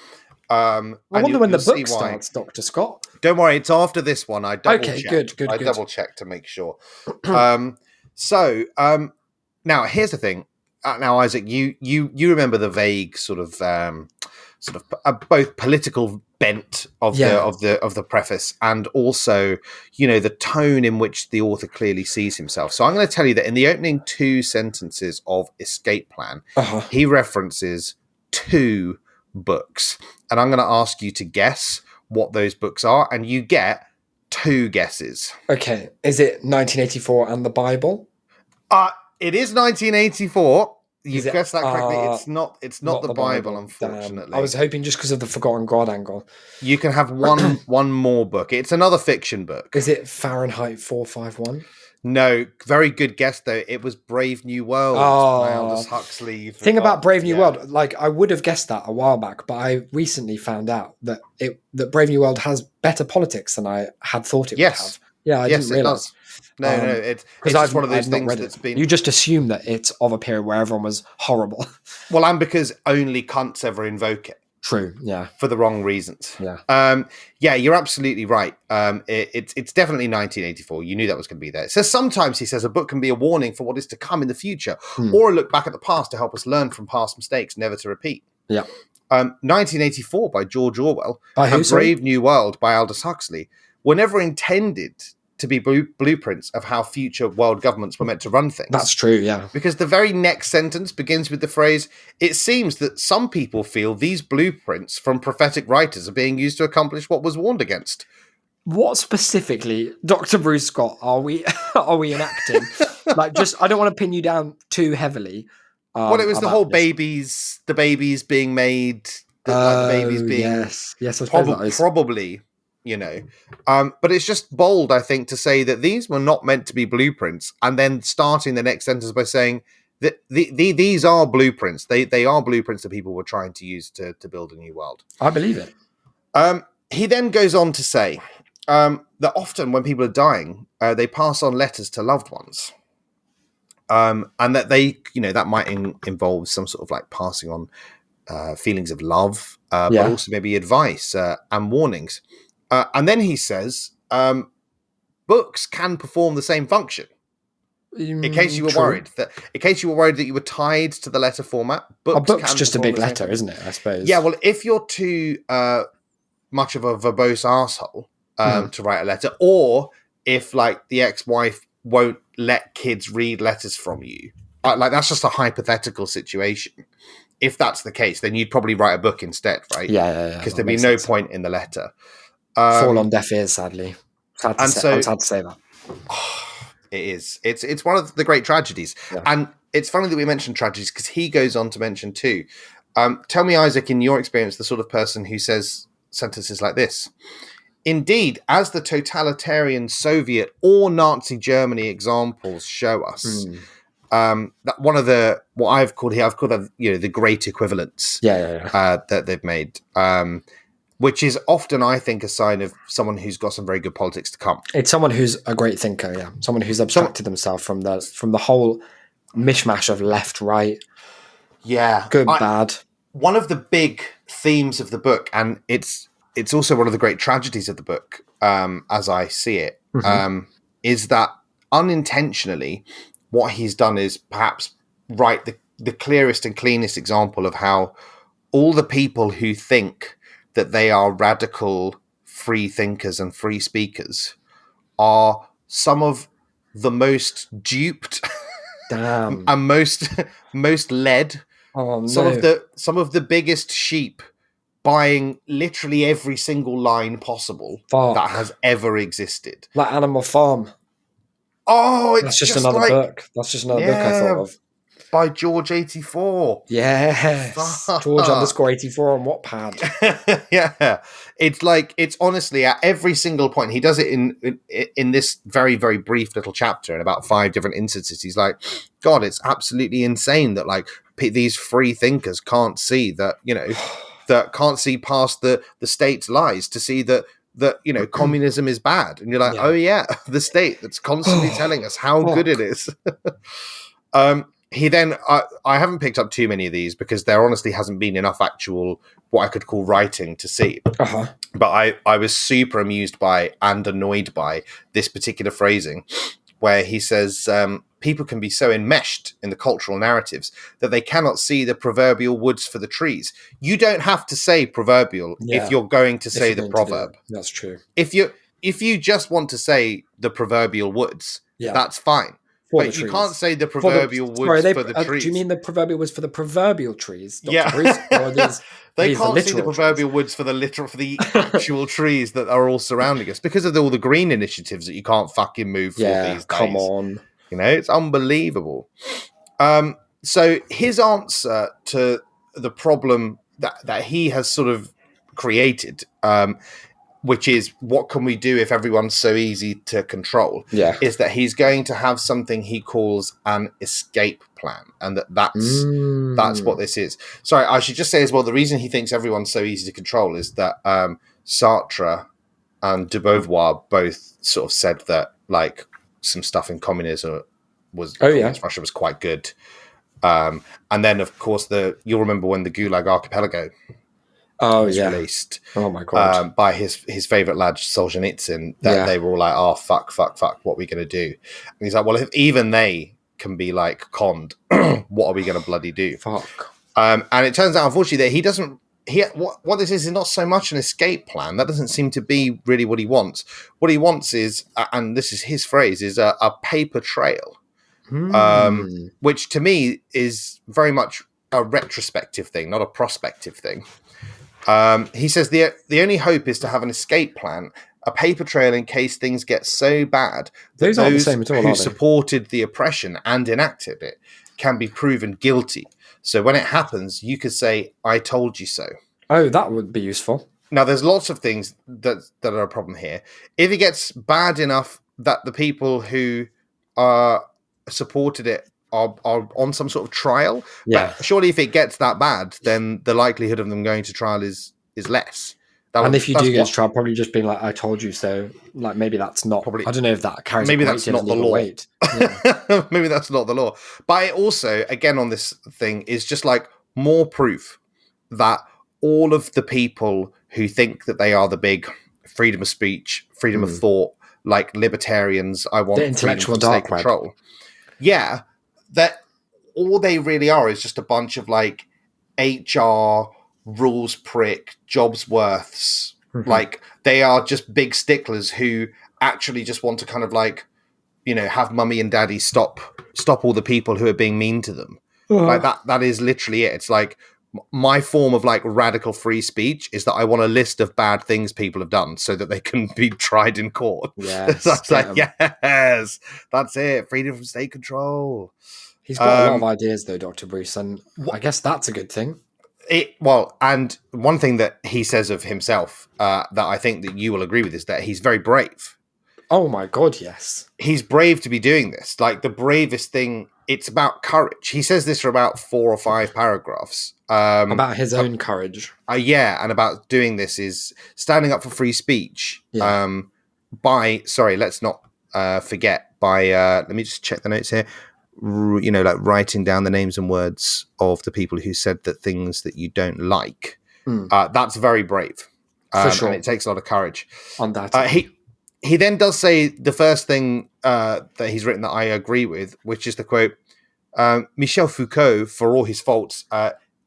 I wonder when the book starts, Dr. Scott. Don't worry, it's after this one. I double checked. Good. I double checked to make sure. Now here's the thing. Now, Isaac, you remember the vague sort of both political bent of the preface, and also the tone in which the author clearly sees himself. So I'm going to tell you that in the opening 2 sentences of Escape Plan, he references 2 books, and I'm going to ask you to guess what those books are, and you get 2 guesses. Okay, is it 1984 and the Bible? It is 1984. You guessed that correctly. It's not the Bible, unfortunately. I was hoping just because of the Forgotten God angle. You can have one more book. It's another fiction book. Is it Fahrenheit 451? No, very good guess though. It was Brave New World by Aldous Huxley. Thing about Brave New World, I would have guessed that a while back, but I recently found out that that Brave New World has better politics than I had thought it would have. Yeah, I didn't realize. No, it's just one of those things that's been... You just assume that it's of a period where everyone was horrible. Well, and because only cunts ever invoke it. True, yeah. For the wrong reasons. Yeah. You're absolutely right. It's definitely 1984. You knew that was going to be there. So sometimes, he says, a book can be a warning for what is to come in the future, or a look back at the past to help us learn from past mistakes, never to repeat. Yeah. 1984 by George Orwell and Brave New World by Aldous Huxley were never intended to be blueprints of how future world governments were meant to run things. That's true, yeah. Because the very next sentence begins with the phrase, "It seems that some people feel these blueprints from prophetic writers are being used to accomplish what was warned against." What specifically, Dr. Bruce Scott, are we enacting? I don't want to pin you down too heavily. Well, it was the whole babies being made, the babies being... Yes, I suppose probably... but it's just bold, I think, to say that these were not meant to be blueprints, and then starting the next sentence by saying that these are blueprints. They are blueprints that people were trying to use to build a new world. I believe it. He then goes on to say, that often when people are dying, they pass on letters to loved ones. And that they, that might involve some sort of like passing on feelings of love, but also maybe advice and warnings. And then he says, books can perform the same function. In case you were worried that you were tied to the letter format, book's just a big letter, isn't it? I suppose. Yeah. Well, if you're too much of a verbose arsehole to write a letter, or if like the ex-wife won't let kids read letters from you, like that's just a hypothetical situation. If that's the case, then you'd probably write a book instead, right? Yeah. Because there'd be no point in the letter. Fall on deaf ears, sadly. I'm sad to say that. It is. It's one of the great tragedies. Yeah. And it's funny that we mentioned tragedies because he goes on to mention too. Tell me, Isaac, in your experience, the sort of person who says sentences like this. Indeed, as the totalitarian Soviet or Nazi Germany examples show us, that one of what I've called that, the great equivalents that they've made, which is often, I think, a sign of someone who's got some very good politics to come. It's someone who's a great thinker, yeah. Someone who's abstracted themselves from the whole mishmash of left, right, good, bad. One of the big themes of the book, and it's also one of the great tragedies of the book, as I see it, is that unintentionally, what he's done is perhaps write the clearest and cleanest example of how all the people who think that they are radical free thinkers and free speakers are some of the most duped and most led. Oh, no. Some of the biggest sheep buying literally every single line possible that has ever existed. Like Animal Farm. Oh, that's just another book. That's just another book I thought of. By George84. Yes. George_84 on Wattpad. Yeah. It's honestly at every single point. He does it in this very, very brief little chapter in about 5 different instances. He's like, God, it's absolutely insane that like these free thinkers can't see that, that can't see past the state's lies to see that communism is bad. And you're like, oh yeah, the state that's constantly telling us how good it is. He then, I haven't picked up too many of these because there honestly hasn't been enough actual, what I could call writing to see. But I was super amused by and annoyed by this particular phrasing where he says, people can be so enmeshed in the cultural narratives that they cannot see the proverbial woods for the trees. You don't have to say proverbial if you're going to say the proverb. That's true. If you just want to say the proverbial woods, that's fine. But you can't say the proverbial woods for the trees. Do you mean the proverbial woods for the proverbial trees? Dr. Bruce, they can't see the proverbial woods for the actual trees that are all surrounding us because of all the green initiatives that you can't fucking move for these days. Come on. It's unbelievable. So his answer to the problem that he has sort of created, which is what can we do if everyone's so easy to control, is that he's going to have something he calls an escape plan, and that's what this is. Sorry, I should just say as well, the reason he thinks everyone's so easy to control is that Sartre and de Beauvoir both sort of said that like some stuff in communism communist Russia was quite good. And then of course you'll remember when the Gulag Archipelago was released. Oh my god! By his favorite lad Solzhenitsyn, that they were all like, "Oh fuck! What are we gonna do?" And he's like, "Well, if even they can be like conned, what are we gonna bloody do?" Fuck. And it turns out, unfortunately, that he doesn't. What this is not so much an escape plan. That doesn't seem to be really what he wants. What he wants is, and this is his phrase, is a paper trail, which to me is very much a retrospective thing, not a prospective thing. He says the only hope is to have an escape plan, a paper trail in case things get so bad that those who supported the oppression and enacted it can be proven guilty. So when it happens, you could say, "I told you so." Oh, that would be useful. Now, there's lots of things that are a problem here. If it gets bad enough that the people who supported it are on some sort of trial, but surely if it gets that bad, then the likelihood of them going to trial is less. And if you do get to trial, probably just being like, I told you so. Like, maybe that's not, probably, I don't know if that carries maybe a great that's deal not of the legal law. weight. Yeah. Maybe that's not the law. But it also, again, on this thing, is just like more proof that all of the people who think that they are the big freedom of speech, freedom of thought, like libertarians, I want The intellectual freedom from dark state web. control. Yeah, that all they really are is just a bunch of like HR rules prick jobs worths. Like they are just big sticklers who actually just want to kind of like, you know, have mummy and daddy stop all the people who are being mean to them. Like that is literally it. It's like my form of like radical free speech is that I want a list of bad things people have done so that they can be tried in court. Yes, So it's like, yes, that's it. Freedom from state control. He's got a lot of ideas though, Dr. Bruce, and I guess that's a good thing. And one thing that he says of himself that I think that you will agree with is that he's very brave. Oh my God, yes. He's brave to be doing this. Like the bravest thing, it's about courage. He says this for about 4 or 5 paragraphs. About his own courage. Yeah, and about doing this is standing up for free speech. Yeah. Let's not forget, let me just check the notes here. You know, like writing down the names and words of the people who said that things that you don't like. That's very brave. For sure. And it takes a lot of courage. On that. He then does say the first thing that he's written that I agree with, which is the quote, Michel Foucault, for all his faults,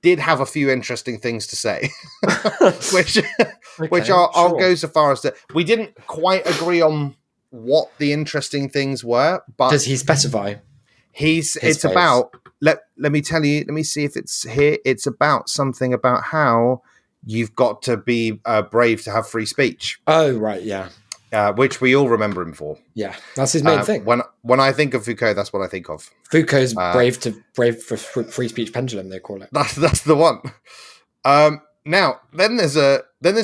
did have a few interesting things to say, which I'll go so far as to, we didn't quite agree on what the interesting things were, but does he specify? It's about, let me tell you, let me see if it's here. It's about something about how you've got to be brave to have free speech. Oh, right. Yeah. Which we all remember him for. Yeah. That's his main thing. When I think of Foucault, that's what I think of. Foucault's brave for free speech pendulum, they call it. That's the one. Now, then there's a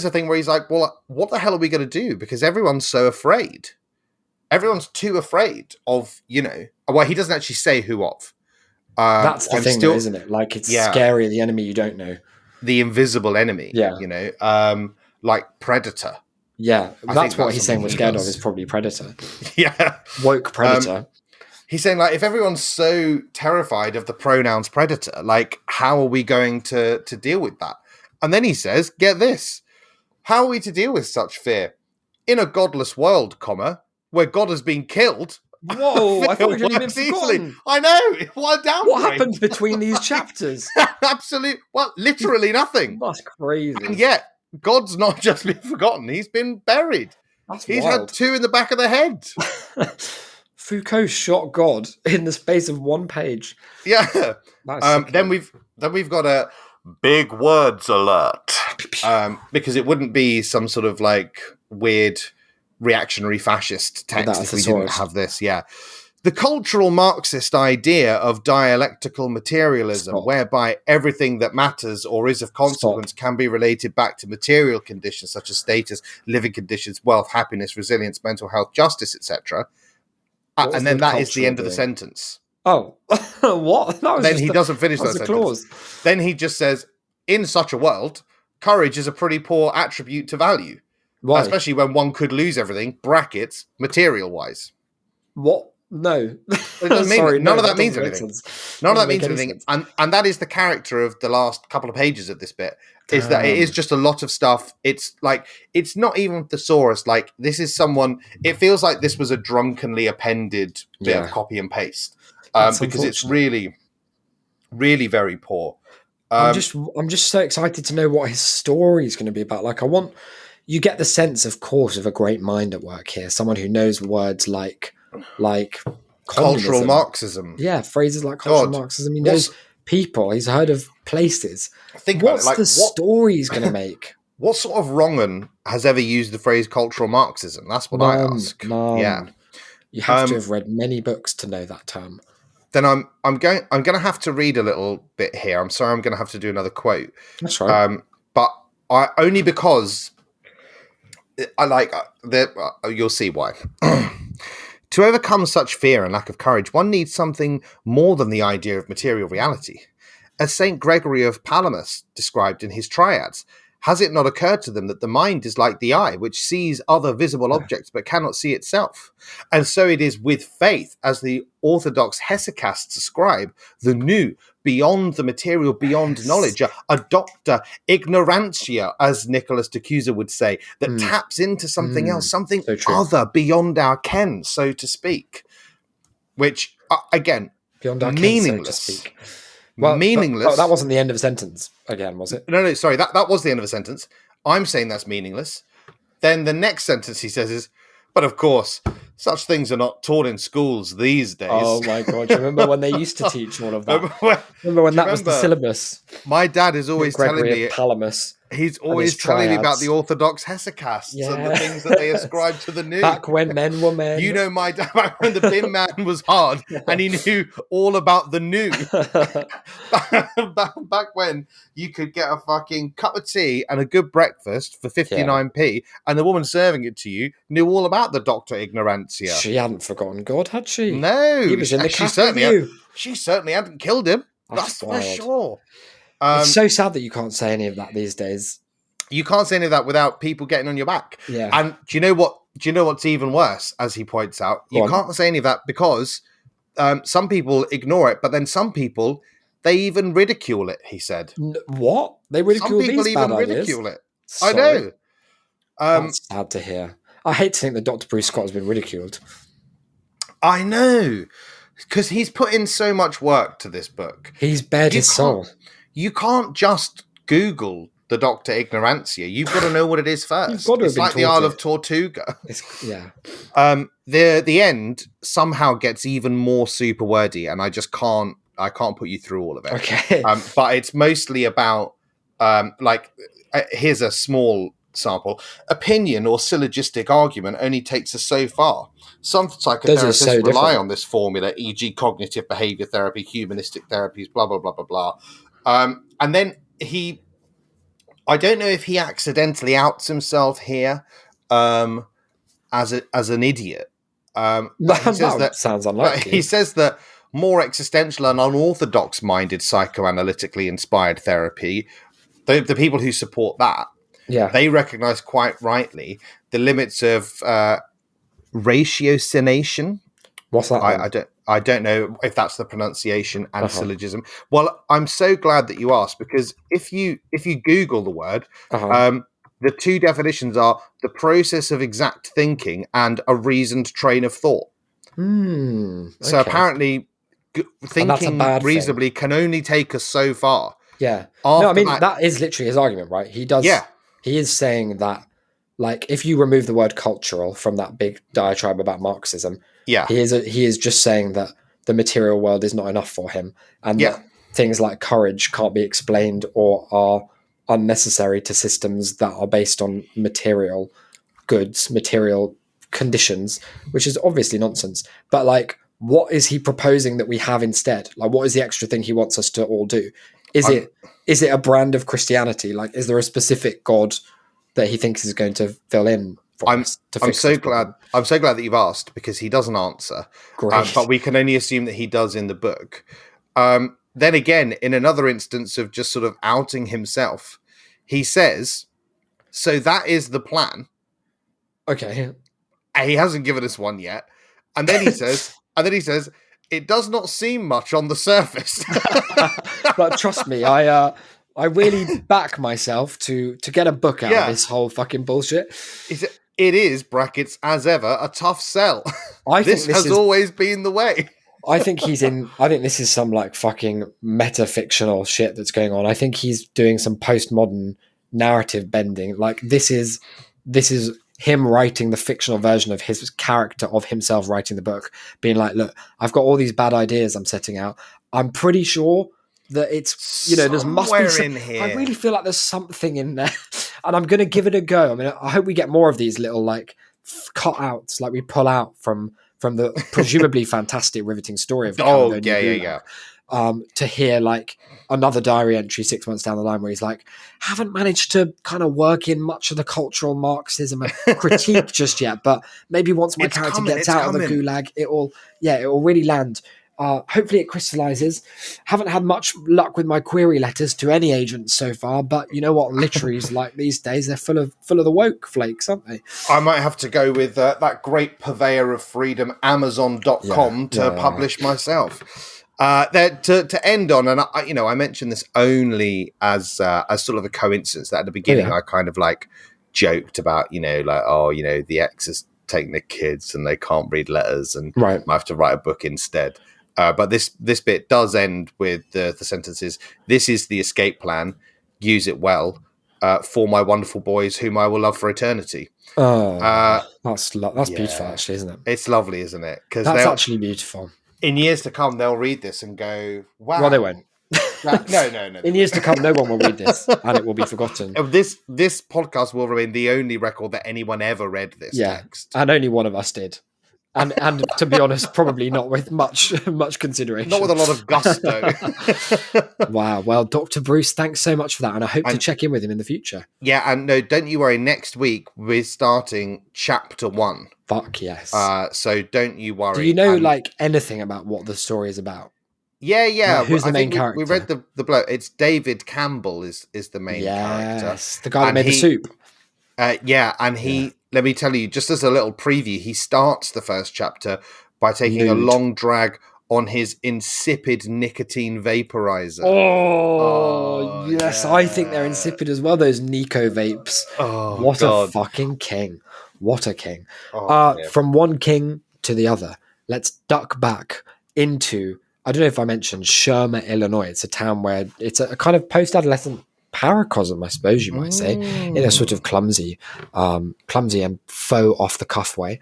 thing where he's like, well, what the hell are we going to do? Because everyone's so afraid. Everyone's too afraid of, you know, well, he doesn't actually say who of. That's the thing, though, isn't it? Like, it's scary, the enemy you don't know. The invisible enemy, you know, like Predator. Yeah, that's what he's saying we're scared of is probably Predator. Yeah. Woke Predator. He's saying, like, if everyone's so terrified of the pronouns predator, like, how are we going to deal with that? And then he says, get this. How are we to deal with such fear? In a godless world, where God has been killed. Whoa, I thought you'd been forgotten. I know. What a downgrade. What happened between these chapters? Absolutely. Well, literally nothing. That's crazy. And yet, God's not just been forgotten. He's been buried. He's had 2 in the back of the head. Foucault shot God in the space of 1 page. Yeah. Then we've got a big words alert. Because it wouldn't be some sort of like weird reactionary fascist text if we didn't have this. Yeah. The cultural Marxist idea of dialectical materialism, whereby everything that matters or is of consequence can be related back to material conditions such as status, living conditions, wealth, happiness, resilience, mental health, justice, etc. And then that is the end of the sentence. Oh, what? Then he doesn't finish that sentence. Clause. Then he just says, in such a world, courage is a pretty poor attribute to value. Why? Especially when one could lose everything, brackets, material-wise. What? No. It doesn't mean none of that means anything. None of that means anything. And that is the character of the last couple of pages of this bit, is that it is just a lot of stuff. It's like, it's not even thesaurus. Like, this is someone, it feels like this was a drunkenly appended bit of copy and paste. Because it's really, really very poor. I'm just so excited to know what his story is going to be about. Like, you get the sense, of course, of a great mind at work here. Someone who knows words like cultural Marxism. Yeah, phrases like cultural Marxism. He knows people. He's heard of places. Think What's about it. Like, story he's going to make? What sort of wrong'un has ever used the phrase cultural Marxism? That's what I ask. None. Yeah, you have to have read many books to know that term. Then I'm going to have to read a little bit here. I'm sorry, I'm going to have to do another quote. That's right. But only because I like you'll see why. To overcome such fear and lack of courage, one needs something more than the idea of material reality. As St. Gregory of Palamas described in his Triads, has it not occurred to them that the mind is like the eye, which sees other visible objects but cannot see itself? And so it is with faith, as the orthodox hesychasts ascribe, the new, beyond the material, beyond knowledge, a doctor ignorantia, as Nicholas de Cusa would say, that taps into something else, something other, beyond our ken, so to speak. Which, again, beyond our meaningless. Ken, so to speak. Well, meaningless. That wasn't the end of a sentence again, was it? No, sorry, that was the end of a sentence. I'm saying that's meaningless. Then the next sentence he says is, but of course, such things are not taught in schools these days. Oh my God, do you remember when they used to teach all of that? Remember when that was the syllabus? My dad is always telling me... Palamas. He's always telling me about the orthodox hesychasts and the things that they ascribe to the new. Back when men were men. You know, my dad, back when the bin man was hard and he knew all about the new. back when you could get a fucking cup of tea and a good breakfast for 59p and the woman serving it to you knew all about the Dr. Ignorantia. She hadn't forgotten God, had she? No. He was in the she certainly hadn't killed him. That's for sure. It's so sad that you can't say any of that these days. You can't say any of that without people getting on your back. Yeah. And do you know what's even worse, as he points out? You can't say any of that because some people ignore it, but then some people, they even ridicule it, he said. What? They ridicule these bad ideas? Some people even ridicule it. Sorry. I know. That's sad to hear. I hate to think that Dr. Bruce Scott has been ridiculed. I know. Because he's put in so much work to this book. He's bared his soul. You can't just Google the Dr. Ignorantia. You've got to know what it is first. It's like the Isle of Tortuga. The end somehow gets even more super wordy, and I can't put you through all of it. Okay. But it's mostly about here's a small sample. Opinion or syllogistic argument only takes us so far. Some psychotherapists rely on this formula, e.g. cognitive behavior therapy, humanistic therapies, blah, blah, blah, blah, blah. And then I don't know if he accidentally outs himself here as an idiot. That sounds unlikely. He says that more existential and unorthodox-minded psychoanalytically inspired therapy, the people who support that, they recognize quite rightly the limits of ratiocination. What's that? I don't know if that's the pronunciation and syllogism. Well, I'm so glad that you asked, because if you Google the word, the two definitions are the process of exact thinking and a reasoned train of thought. So apparently thinking reasonably can only take us so far. Yeah. No, I mean, that is literally his argument, right? He does. Yeah. He is saying that, like, if you remove the word cultural from that big diatribe about Marxism, he is just saying that the material world is not enough for him, and that things like courage can't be explained or are unnecessary to systems that are based on material goods, material conditions, which is obviously nonsense. But, like, what is he proposing that we have instead? Like, what is the extra thing he wants us to all do? Is it a brand of Christianity? Like, is there a specific God that he thinks is going to fill in for us to fix I'm so glad that you've asked, because he doesn't answer. Great. But we can only assume that he does in the book. Then again, in another instance of just sort of outing himself, he says, so that is the plan. Okay. And he hasn't given us one yet. And then he says, it does not seem much on the surface. But trust me, I really back myself to get a book out of this whole fucking bullshit. It is, brackets, as ever, a tough sell. This has always been the way. I think this is some like fucking metafictional shit that's going on. I think he's doing some postmodern narrative bending. Like, this is him writing the fictional version of his character, of himself writing the book, being like, look, I've got all these bad ideas I'm setting out. I'm pretty sure that it's, there must be in here. I really feel like there's something in there, and I'm going to give it a go. I mean, I hope we get more of these little like cutouts, like we pull out from the presumably fantastic, riveting story of to hear like another diary entry 6 months down the line where he's like, haven't managed to kind of work in much of the cultural Marxism and critique just yet, but maybe once my character gets out of the gulag, it will really land. Hopefully it crystallizes. Haven't had much luck with my query letters to any agents so far, but you know what literaries like these days, they're full of the woke flakes, aren't they? I might have to go with that great purveyor of freedom, Amazon.com, to publish myself. To end on, and I mentioned this only as sort of a coincidence that at the beginning I kind of like joked about, the ex is taking the kids and they can't read letters and might have to write a book instead. But this bit does end with the sentences. This is the escape plan. Use it well. For my wonderful boys, whom I will love for eternity. That's beautiful, actually, isn't it? It's lovely, isn't it? Because that's actually beautiful. In years to come, they'll read this and go, "Wow!" Well, they won't. No. In years to come, no one will read this, and it will be forgotten. This podcast will remain the only record that anyone ever read this text, and only one of us did. And to be honest, probably not with much consideration. Not with a lot of gusto. Wow. Well, Dr. Bruce, thanks so much for that. And I hope to check in with him in the future. Yeah, and no, don't you worry. Next week, we're starting chapter 1. Fuck yes. So don't you worry. Do you know anything about what the story is about? Yeah. Who's the main character? We read the bloke. It's David Campbell is the main character. Yes, the guy that made the soup. Let me tell you, just as a little preview, he starts the first chapter by taking a long drag on his insipid nicotine vaporizer. Oh yes, yeah. I think they're insipid as well, those Nico vapes. Oh, what God. A fucking king. What a king. From one king to the other, let's duck back into, I don't know if I mentioned Shermer, Illinois. It's a town where it's a kind of post-adolescent paracosm, I suppose you might say, in a sort of clumsy and faux off-the-cuff way.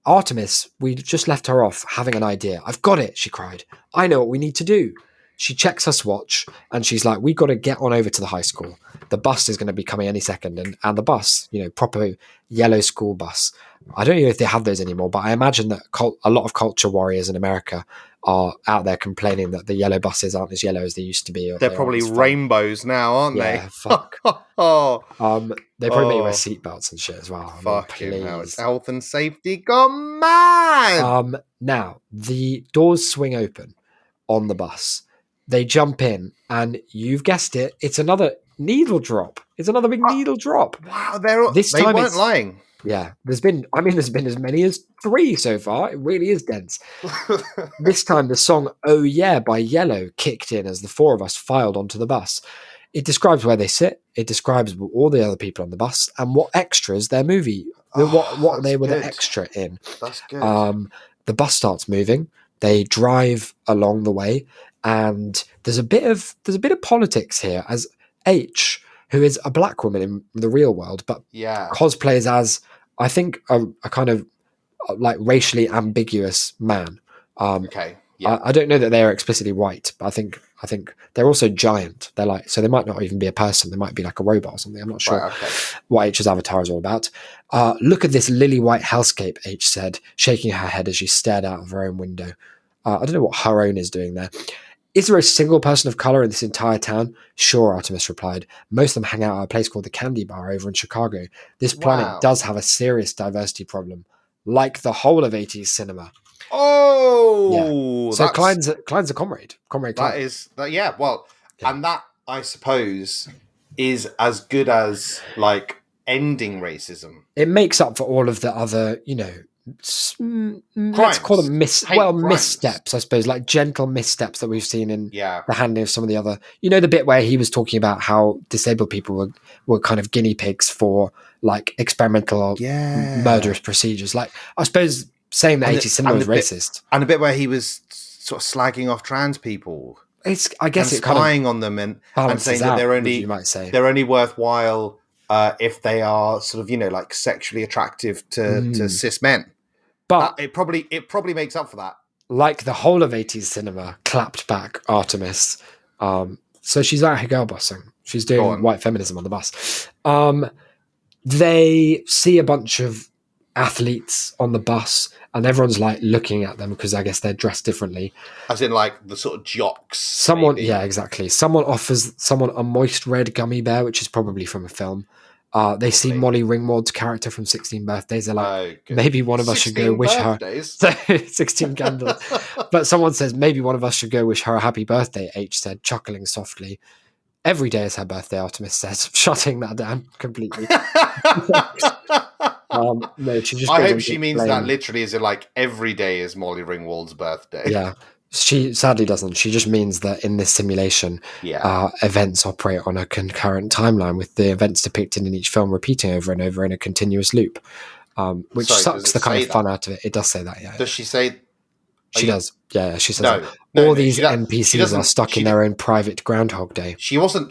Artemis, we just left her off having an idea. I've got it, she cried. I know what we need to do. She checks her watch and she's like, we've got to get on over to the high school. The bus is going to be coming any second. And the bus, proper yellow school bus. I don't know if they have those anymore, but I imagine that a lot of culture warriors in America are out there complaining that the yellow buses aren't as yellow as they used to be. They're probably rainbows now, aren't they? Yeah, fuck. They probably make you wear seatbelts and shit as well. Fucking hell, it's health and safety gone mad! Now, the doors swing open on the bus. They jump in, and you've guessed it, it's another needle drop. It's another big needle drop. Wow, they weren't lying. Yeah, there's been as many as 3 so far. It really is dense. This time the song Oh Yeah by Yellow kicked in as the 4 of us filed onto the bus. It describes where they sit. It describes all the other people on the bus and what extras their movie, what they were the extra in. That's good. The bus starts moving. They drive along the way, and there's a bit of politics here as H, who is a black woman in the real world, but cosplays as, I think, a kind of racially ambiguous man. Okay. Yeah. I don't know that they are explicitly white, but I think they're also giant. They're so they might not even be a person. They might be like a robot or something. I'm not sure what H's avatar is all about. Look at this lily white hellscape, H said, shaking her head as she stared out of her own window. I don't know what her own is doing there. Is there a single person of color in this entire town? Sure, Artemis replied. Most of them hang out at a place called the Candy Bar over in Chicago. This planet does have a serious diversity problem, like the whole of 80s cinema. Oh, yeah. So Klein's a comrade. Comrade Klein. That is, and that, I suppose, is as good as ending racism. It makes up for all of the other, let's call them missteps, I suppose, like gentle missteps that we've seen in the handling of some of the other, the bit where he was talking about how disabled people were kind of guinea pigs for experimental murderous procedures. I suppose saying that 80s cinema was racist. And a bit where he was sort of slagging off trans people. I guess it kind of spying on them and saying that they're only worthwhile if they are sort of, sexually attractive to cis men. But it probably makes up for that. Like the whole of 80s cinema clapped back Artemis. So she's out here girl bossing. She's doing white feminism on the bus. They see a bunch of athletes on the bus and everyone's looking at them because I guess they're dressed differently. As in the sort of jocks. Someone, yeah, exactly. Someone offers someone a moist red gummy bear, which is probably from a film. They see Molly Ringwald's character from 16 Birthdays. They're like, good. maybe one of us should go wish birthdays? her 16 candles. But someone says, maybe one of us should go wish her a happy birthday, H said, chuckling softly. Every day is her birthday, Artemis says, shutting that down completely. No, she just. I hope she means that literally, as in like every day is Molly Ringwald's birthday. Yeah, she sadly doesn't. She just means that in this simulation, events operate on a concurrent timeline, with the events depicted in each film repeating over and over in a continuous loop, which sucks the kind of fun out of it. It does say that, yeah. Does she say? She does. Yeah, she says all these NPCs are stuck in their own private Groundhog Day. She wasn't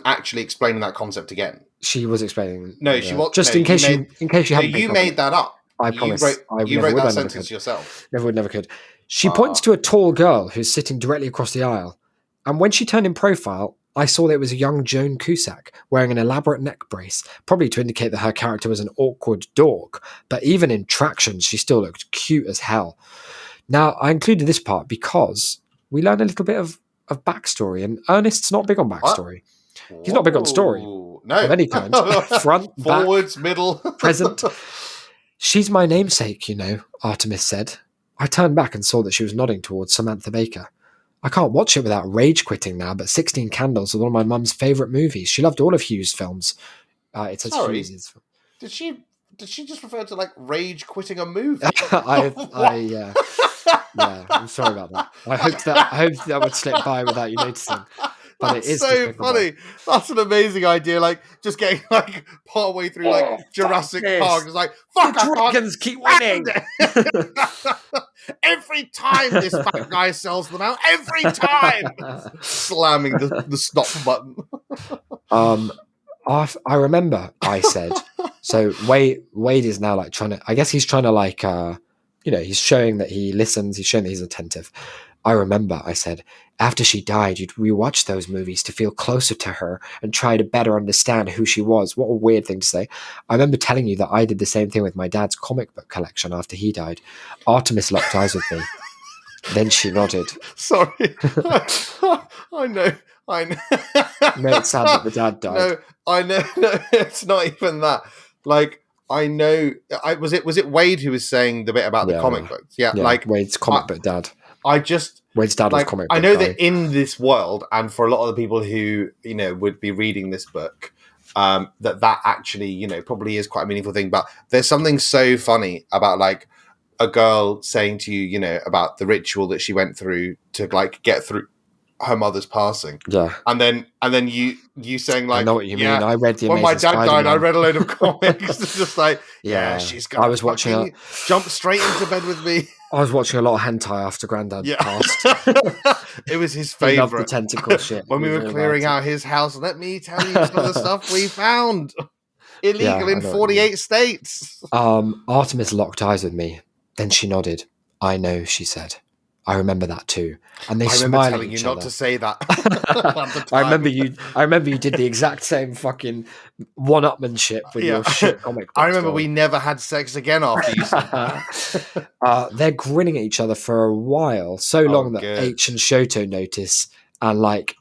actually explaining that concept again. She was explaining. No, she was just in case you haven't. You made that up. I promise. You wrote that sentence yourself. Never could. She points to a tall girl who's sitting directly across the aisle, and when she turned in profile, I saw that it was a young Joan Cusack wearing an elaborate neck brace, probably to indicate that her character was an awkward dork. But even in traction, she still looked cute as hell. Now, I included this part because we learn a little bit of backstory, and Ernest's not big on backstory. What? He's not big on story. No. Of any kind. Front, forwards, back, middle, present. She's my namesake, Artemis said. I turned back and saw that she was nodding towards Samantha Baker. I can't watch it without rage quitting now, but 16 Candles was one of my mum's favourite movies. She loved all of Hughes' films. It says Hughes'. Did she just refer to like rage quitting a movie? Yeah, I'm sorry about that. I hoped that would slip by without you noticing. But That's it is so funny. That's an amazing idea. Like just getting like part way through like Jurassic Park. It's like fuck, the dragons keep winning. Every time this fat guy sells them out, every time slamming the stop button. I remember I said so. Wade is now like trying to. I guess he's trying to like he's showing that he listens. He's showing that he's attentive. I remember I said, after she died, you'd rewatch those movies to feel closer to her and try to better understand who she was. What a weird thing to say. I remember telling you that I did the same thing with my dad's comic book collection after he died. Artemis locked eyes with me. Then she nodded. Sorry. I know. No, it's sad that the dad died. No, I know. No, it's not even that. Like, I know. Was it Wade who was saying the bit about the comic books? Yeah, like Wade's comic book dad. Wade's dad was comic book I know guy. that in this world, and for a lot of the people who would be reading this book, that actually probably is quite a meaningful thing. But there's something so funny about like a girl saying to you, about the ritual that she went through to like get through her mother's passing. Yeah. And then you saying like, I know what you mean. I read the when my dad Spider-Man. died, I read a load of comics. It's just like, she's gonna I was watching jump straight into bed with me. I was watching a lot of hentai after Granddad passed. It was his He loved favourite. the tentacle shit. When we were clearing out his house, let me tell you some of the stuff we found. Illegal in 48 states. Artemis locked eyes with me. Then she nodded. I know, she said. I remember that too. And they smiled at each other. Not to say that. I remember you did the exact same fucking one-upmanship with your shit comic book. I remember we never had sex again after you said that. They're grinning at each other for a while, so long that H and Shoto notice, and like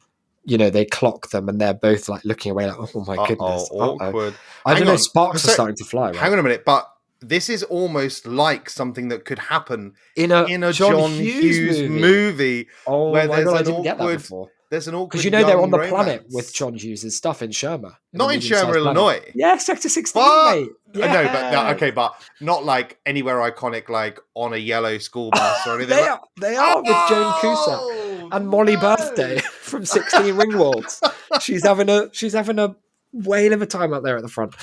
they clock them, and they're both like looking away, like, oh my goodness, awkward. I don't know. Sparks are starting to fly. Right? Hang on a minute, but this is almost like something that could happen in a John Hughes movie. Oh where my god, I didn't get that before. There's an awkward because they're on the romance. Planet with John Hughes' stuff in Shermer. Not in Shermer, Illinois. Yeah, Sector 16, mate. Yeah. No, but not like anywhere iconic, like on a yellow school bus or anything. They are with Joan Cusack and Molly Birthday from 16 Ringwalds. She's having a whale of a time out there at the front.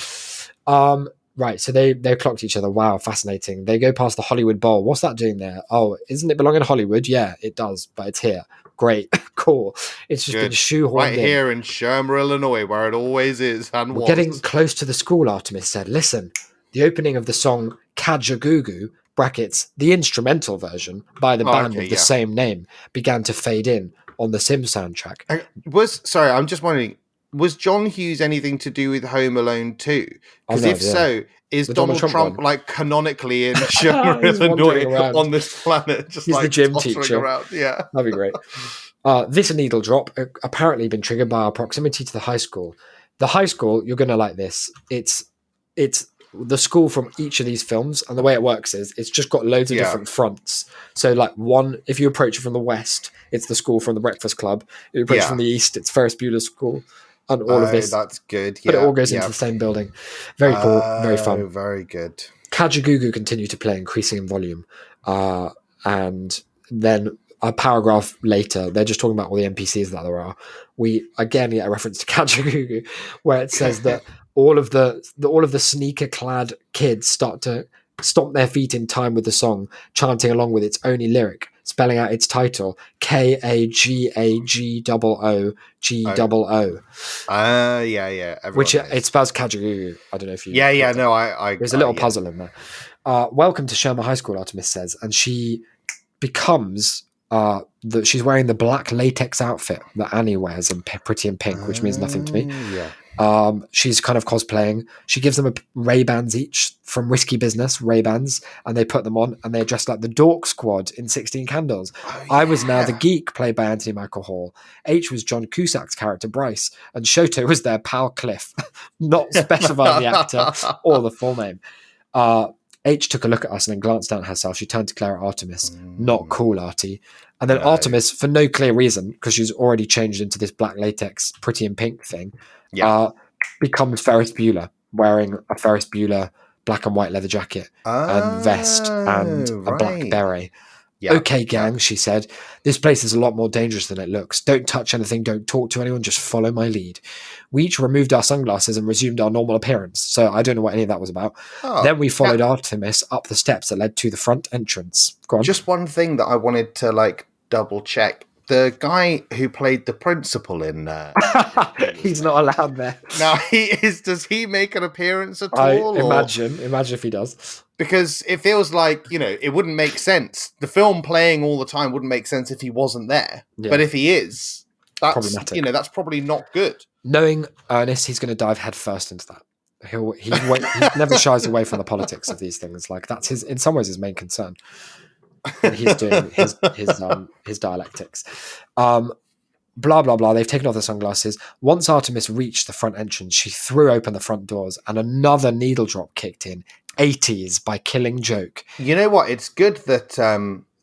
Right, so they clocked each other. Wow, fascinating. They go past the Hollywood Bowl. What's that doing there? Oh, isn't it belong in Hollywood? Yeah, it does, but it's here. Great, cool. It's just been shoehorned right here in Shermer, Illinois, where it always is. And we're getting close to the school, Artemis said. Listen, the opening of the song Kajagoogoo, brackets, the instrumental version, by the band of the same name, began to fade in on the Sims soundtrack. I'm just wondering, was John Hughes anything to do with Home Alone 2? Because if so, is Donald Trump like canonically in Shermer, Illinois on this planet? Just He's like the gym teacher. Around. Yeah, that'd be great. This needle drop apparently been triggered by our proximity to the high school. The high school, you're gonna like this. It's the school from each of these films, and the way it works is it's just got loads of different fronts. So like one, if you approach it from the west, it's the school from The Breakfast Club. If you approach from the east, it's Ferris Bueller's School, and all of this. That's good. But it all goes into the same building. Very cool, very fun. Very good. Kajagoogoo continue to play, increasing in volume, and then a paragraph later, they're just talking about all the NPCs that there are. We again get a reference to Kajagoogoo, where it says that all of the sneaker clad kids start to stomp their feet in time with the song, chanting along with its only lyric, spelling out its title, KAGAGOOGOO. Which it spells Kajagoogoo. I don't know if you. There's a little puzzle in there. Welcome to Sherma High School, Artemis says, and she becomes. She's wearing the black latex outfit that Annie wears in Pretty in Pink, which means nothing to me. She's kind of cosplaying. She gives them Ray-Bans each from Whiskey Business, Ray-Bans, and they put them on, and they're dressed like the Dork Squad in 16 Candles. I was now the geek, played by Anthony Michael Hall. H was John Cusack's character, Bryce, and Shoto was their pal, Cliff, not specifying the actor or the full name. H took a look at us and then glanced down at herself. She turned to Clara Artemis. Not cool, Artie. And then Artemis, for no clear reason, because she's already changed into this black latex Pretty in Pink thing, becomes Ferris Bueller, wearing a Ferris Bueller black and white leather jacket and vest and a black beret. Okay, gang, she said. This place is a lot more dangerous than it looks. Don't touch anything, don't talk to anyone, just follow my lead. We each removed our sunglasses and resumed our normal appearance, so I don't know what any of that was about. Then we followed Artemis up the steps that led to the front entrance. Go on. Just one thing that I wanted to double check. The guy who played the principal in he's not allowed there. No, he is. Does he make an appearance at all? Imagine if he does. Because it feels like, it wouldn't make sense. The film playing all the time wouldn't make sense if he wasn't there. Yeah. But if he is, that's problematic. That's probably not good. Knowing Ernest, he's going to dive headfirst into that. He never shies away from the politics of these things. Like that's in some ways his main concern. And he's doing his dialectics. Blah, blah, blah. They've taken off the sunglasses. Once Artemis reached the front entrance, she threw open the front doors and another needle drop kicked in. 80s by Killing Joke. You know what? It's good that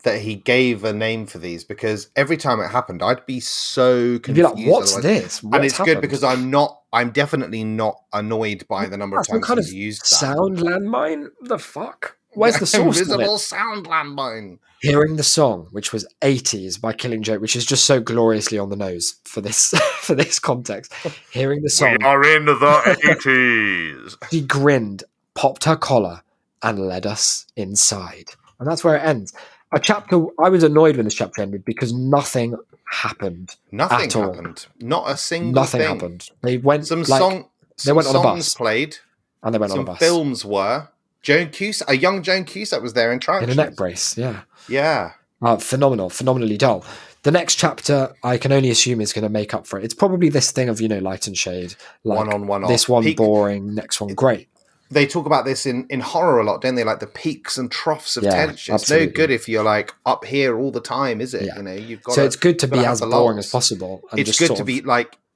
that he gave a name for these, because every time it happened, I'd be so confused. You'd be like, what's this? And it's good because I'm definitely not annoyed by the number of times he's used that. Sound landmine? The fuck? Where's the source? Invisible sound landmine. Hearing the song, which was 80s by Killing Joke, which is just so gloriously on the nose for this for this context. Hearing the song. We are in the 80s. She grinned, popped her collar, and led us inside. And that's where it ends. A chapter. I was annoyed when this chapter ended because nothing happened. Nothing at all. happened. Not a single thing. Nothing happened. They went they went on a bus. Played. And they went on a bus. Some films were. A young Joan Cusack was there in trousers. In a neck brace, yeah. Yeah. Phenomenally dull. The next chapter, I can only assume, is going to make up for it. It's probably this thing of, light and shade. Like, one on, one off. This one boring, next one great. They talk about this in horror a lot, don't they? Like the peaks and troughs of tension. Absolutely. It's no good if you're up here all the time, is it? Yeah. You've got. So it's good to be as boring as possible. And it's good to be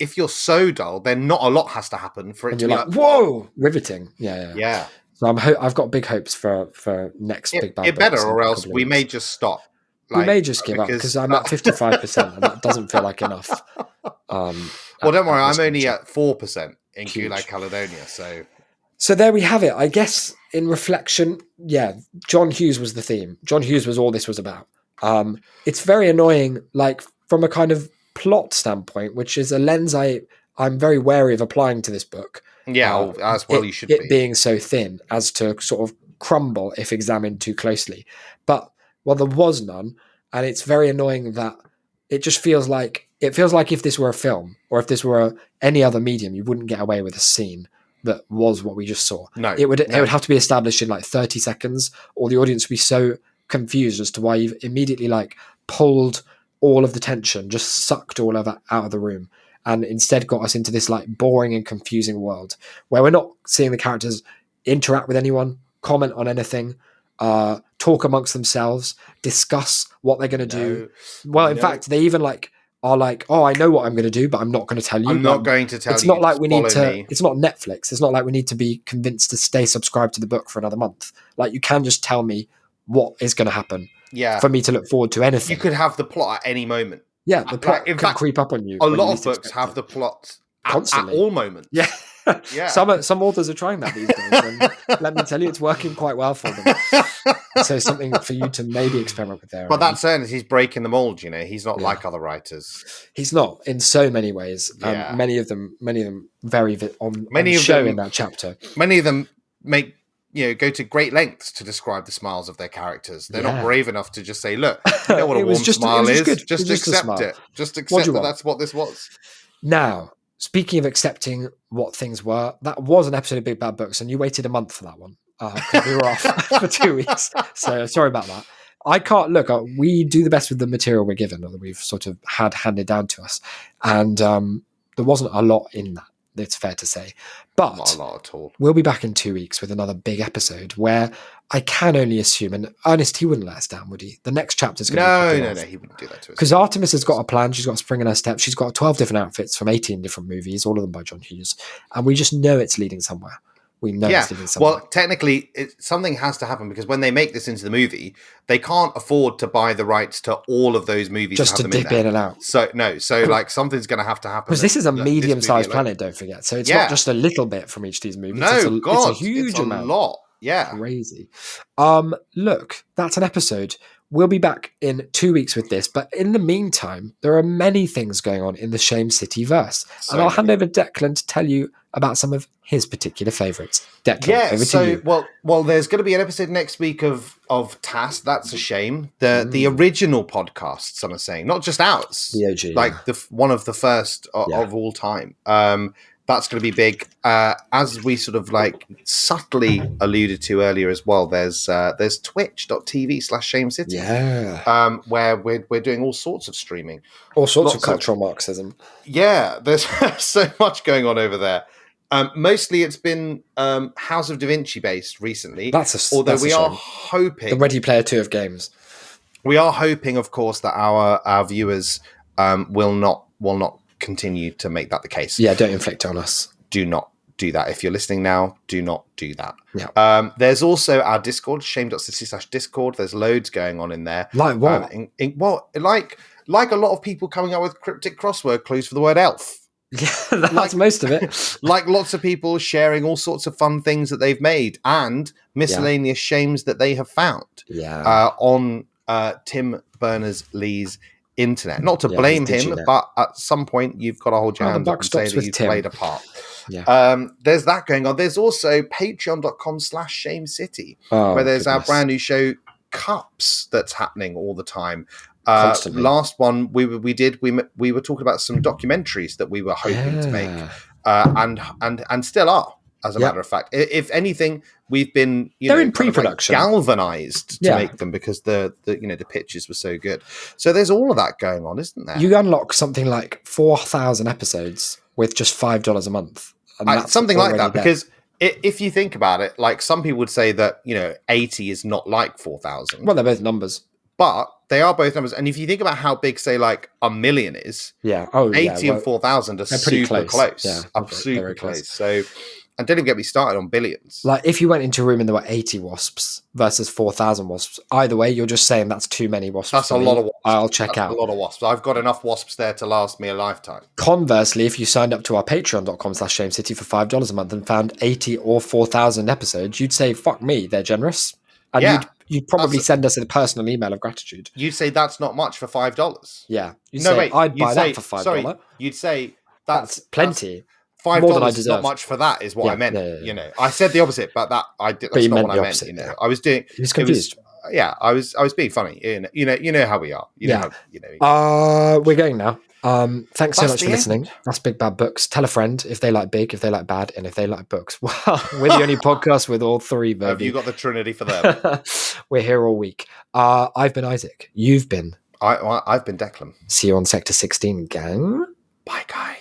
if you're so dull, then not a lot has to happen for it to be whoa, riveting. Yeah. So I've got big hopes for next Big Bad. It better, or else we may just stop. We may just give up because I'm at 55%, and that doesn't feel like enough. Well, don't worry, I'm only at 4% in Gulag Caledonia, So there we have it. I guess in reflection, John Hughes was the theme. John Hughes was all this was about. It's very annoying, from a kind of plot standpoint, which is a lens I'm very wary of applying to this book. Yeah, as well you should be. It being so thin as to sort of crumble if examined too closely. But, there was none, and it's very annoying that it just feels like if this were a film, or if this were any other medium, you wouldn't get away with a scene that was what we just saw. No. It would have to be established in 30 seconds, or the audience would be so confused as to why you've immediately pulled all of the tension, just sucked all of it out of the room, and instead got us into this boring and confusing world where we're not seeing the characters interact with anyone, comment on anything, talk amongst themselves, discuss what they're going to do. Well, in fact, they even are like, oh, I know what I'm going to do, but I'm not going to tell you. I'm not going to tell you. It's not like we need follow to. me. It's not Netflix. It's not like we need to be convinced to stay subscribed to the book for another month. Like, you can just tell me what is going to happen Yeah. for me to look forward to anything. You could have the plot at any moment. Yeah, the plot in can fact, creep up on you. A lot of books have the plots constantly at all moments. Yeah. Yeah. Some authors are trying that these days, and let me tell you, it's working quite well for them. So something for you to maybe experiment with there. But that's certainly, he's breaking the mold. He's not like other writers. He's not, in so many ways. Yeah. Many of them very on Many of show them, in that chapter. Many of them make go to great lengths to describe the smiles of their characters. They're not brave enough to just say, "Look, you know what a warm smile is. Just accept it. Just accept that that's what this was." Now, speaking of accepting what things were, that was an episode of Big Bad Books, and you waited a month for that one because we were off for 2 weeks. So sorry about that. I can't look. We do the best with the material we're given, or that we've sort of had handed down to us, and there wasn't a lot in that. It's fair to say, but not a lot at all. We'll be back in 2 weeks with another big episode where I can only assume, and Ernest, he wouldn't let us down, would he? The next chapter is going to be no, he wouldn't do that to us. Because Artemis has got a plan. She's got a spring in her step. She's got 12 different outfits from 18 different movies, all of them by John Hughes, and we just know it's leading somewhere. We know it's leading somewhere. Well, technically, something has to happen because when they make this into the movie, they can't afford to buy the rights to all of those movies just to dip in and out. So like something's going to have to happen because this is a medium-sized planet. Don't forget, so it's not just a little bit from each of these movies. No, it's a huge amount. A lot. Yeah, crazy. Look, that's an episode. We'll be back in 2 weeks with this, but in the meantime, there are many things going on in the Shame City verse, and I'll hand over to Declan to tell you about some of his particular favourites. Declan, over to you. Well, there's going to be an episode next week of TAS. That's a shame. The original podcast, some are saying, not just ours, the OG, like one of the first of all time. That's going to be big. As we sort of like subtly alluded to earlier as well, there's twitch.tv/Shame City. Yeah. Where we're doing all sorts of streaming. All sorts of cultural Marxism. Yeah, there's so much going on over there. Mostly it's been House of Da Vinci based recently. Although we are hoping... The Ready Player 2 of games. We are hoping, of course, that our viewers will not continue to make that the case. Yeah, don't inflict on us. Do not do that. If you're listening now, do not do that. Yeah. There's also our Discord, shame.city/Discord. There's loads going on in there. Like what? Like a lot of people coming up with cryptic crossword clues for the word elf. Yeah, that's most of it. Like lots of people sharing all sorts of fun things that they've made and miscellaneous shames that they have found. Yeah. On Tim Berners-Lee's internet. Not to blame him, but at some point you've got to hold your hand up and say that you've played a part. Yeah. There's that going on. There's also patreon.com/Shame City, where there's our brand new show Cups that's happening all the time. Last one we were talking about some documentaries that we were hoping to make, and still are, as a matter of fact. If anything, we've been they're in pre-production, galvanized to make them because the pitches were so good. So there's all of that going on, isn't there? You unlock something like 4,000 episodes with just $5 a month, and that's something like that. There. Because if you think about it, like some people would say that 80 is not like 4,000. Well, they're both numbers. But they are both numbers. And if you think about how big, say, like a million is, 80 and 4,000 are super close. Yeah, super close. So, and don't even get me started on billions. Like if you went into a room and there were 80 wasps versus 4,000 wasps, either way, you're just saying that's too many wasps. That's a lot of wasps. I'll check out. A lot of wasps. I've got enough wasps there to last me a lifetime. Conversely, if you signed up to our patreon.com/Shame City for $5 a month and found 80 or 4,000 episodes, you'd say, fuck me, they're generous. And you'd probably send us a personal email of gratitude. You'd say that's not much for $5. Yeah. I'd buy that for $5. Sorry, you'd say that's plenty. $5 more than I deserve. Not much for that is what I meant. Yeah. I said the opposite, but that's not what I meant. I was doing. He was confused. I was being funny. You know how we are. We're going now. Thanks so much for listening. That's Big Bad Books. Tell a friend if they like big, if they like bad, and if they like books. Well, we're the only podcast with all three, baby. Have you got the Trinity for them? We're here all week. I've been Isaac. You've been... I've been Declan. See you on Sector 16, gang. Bye, guys.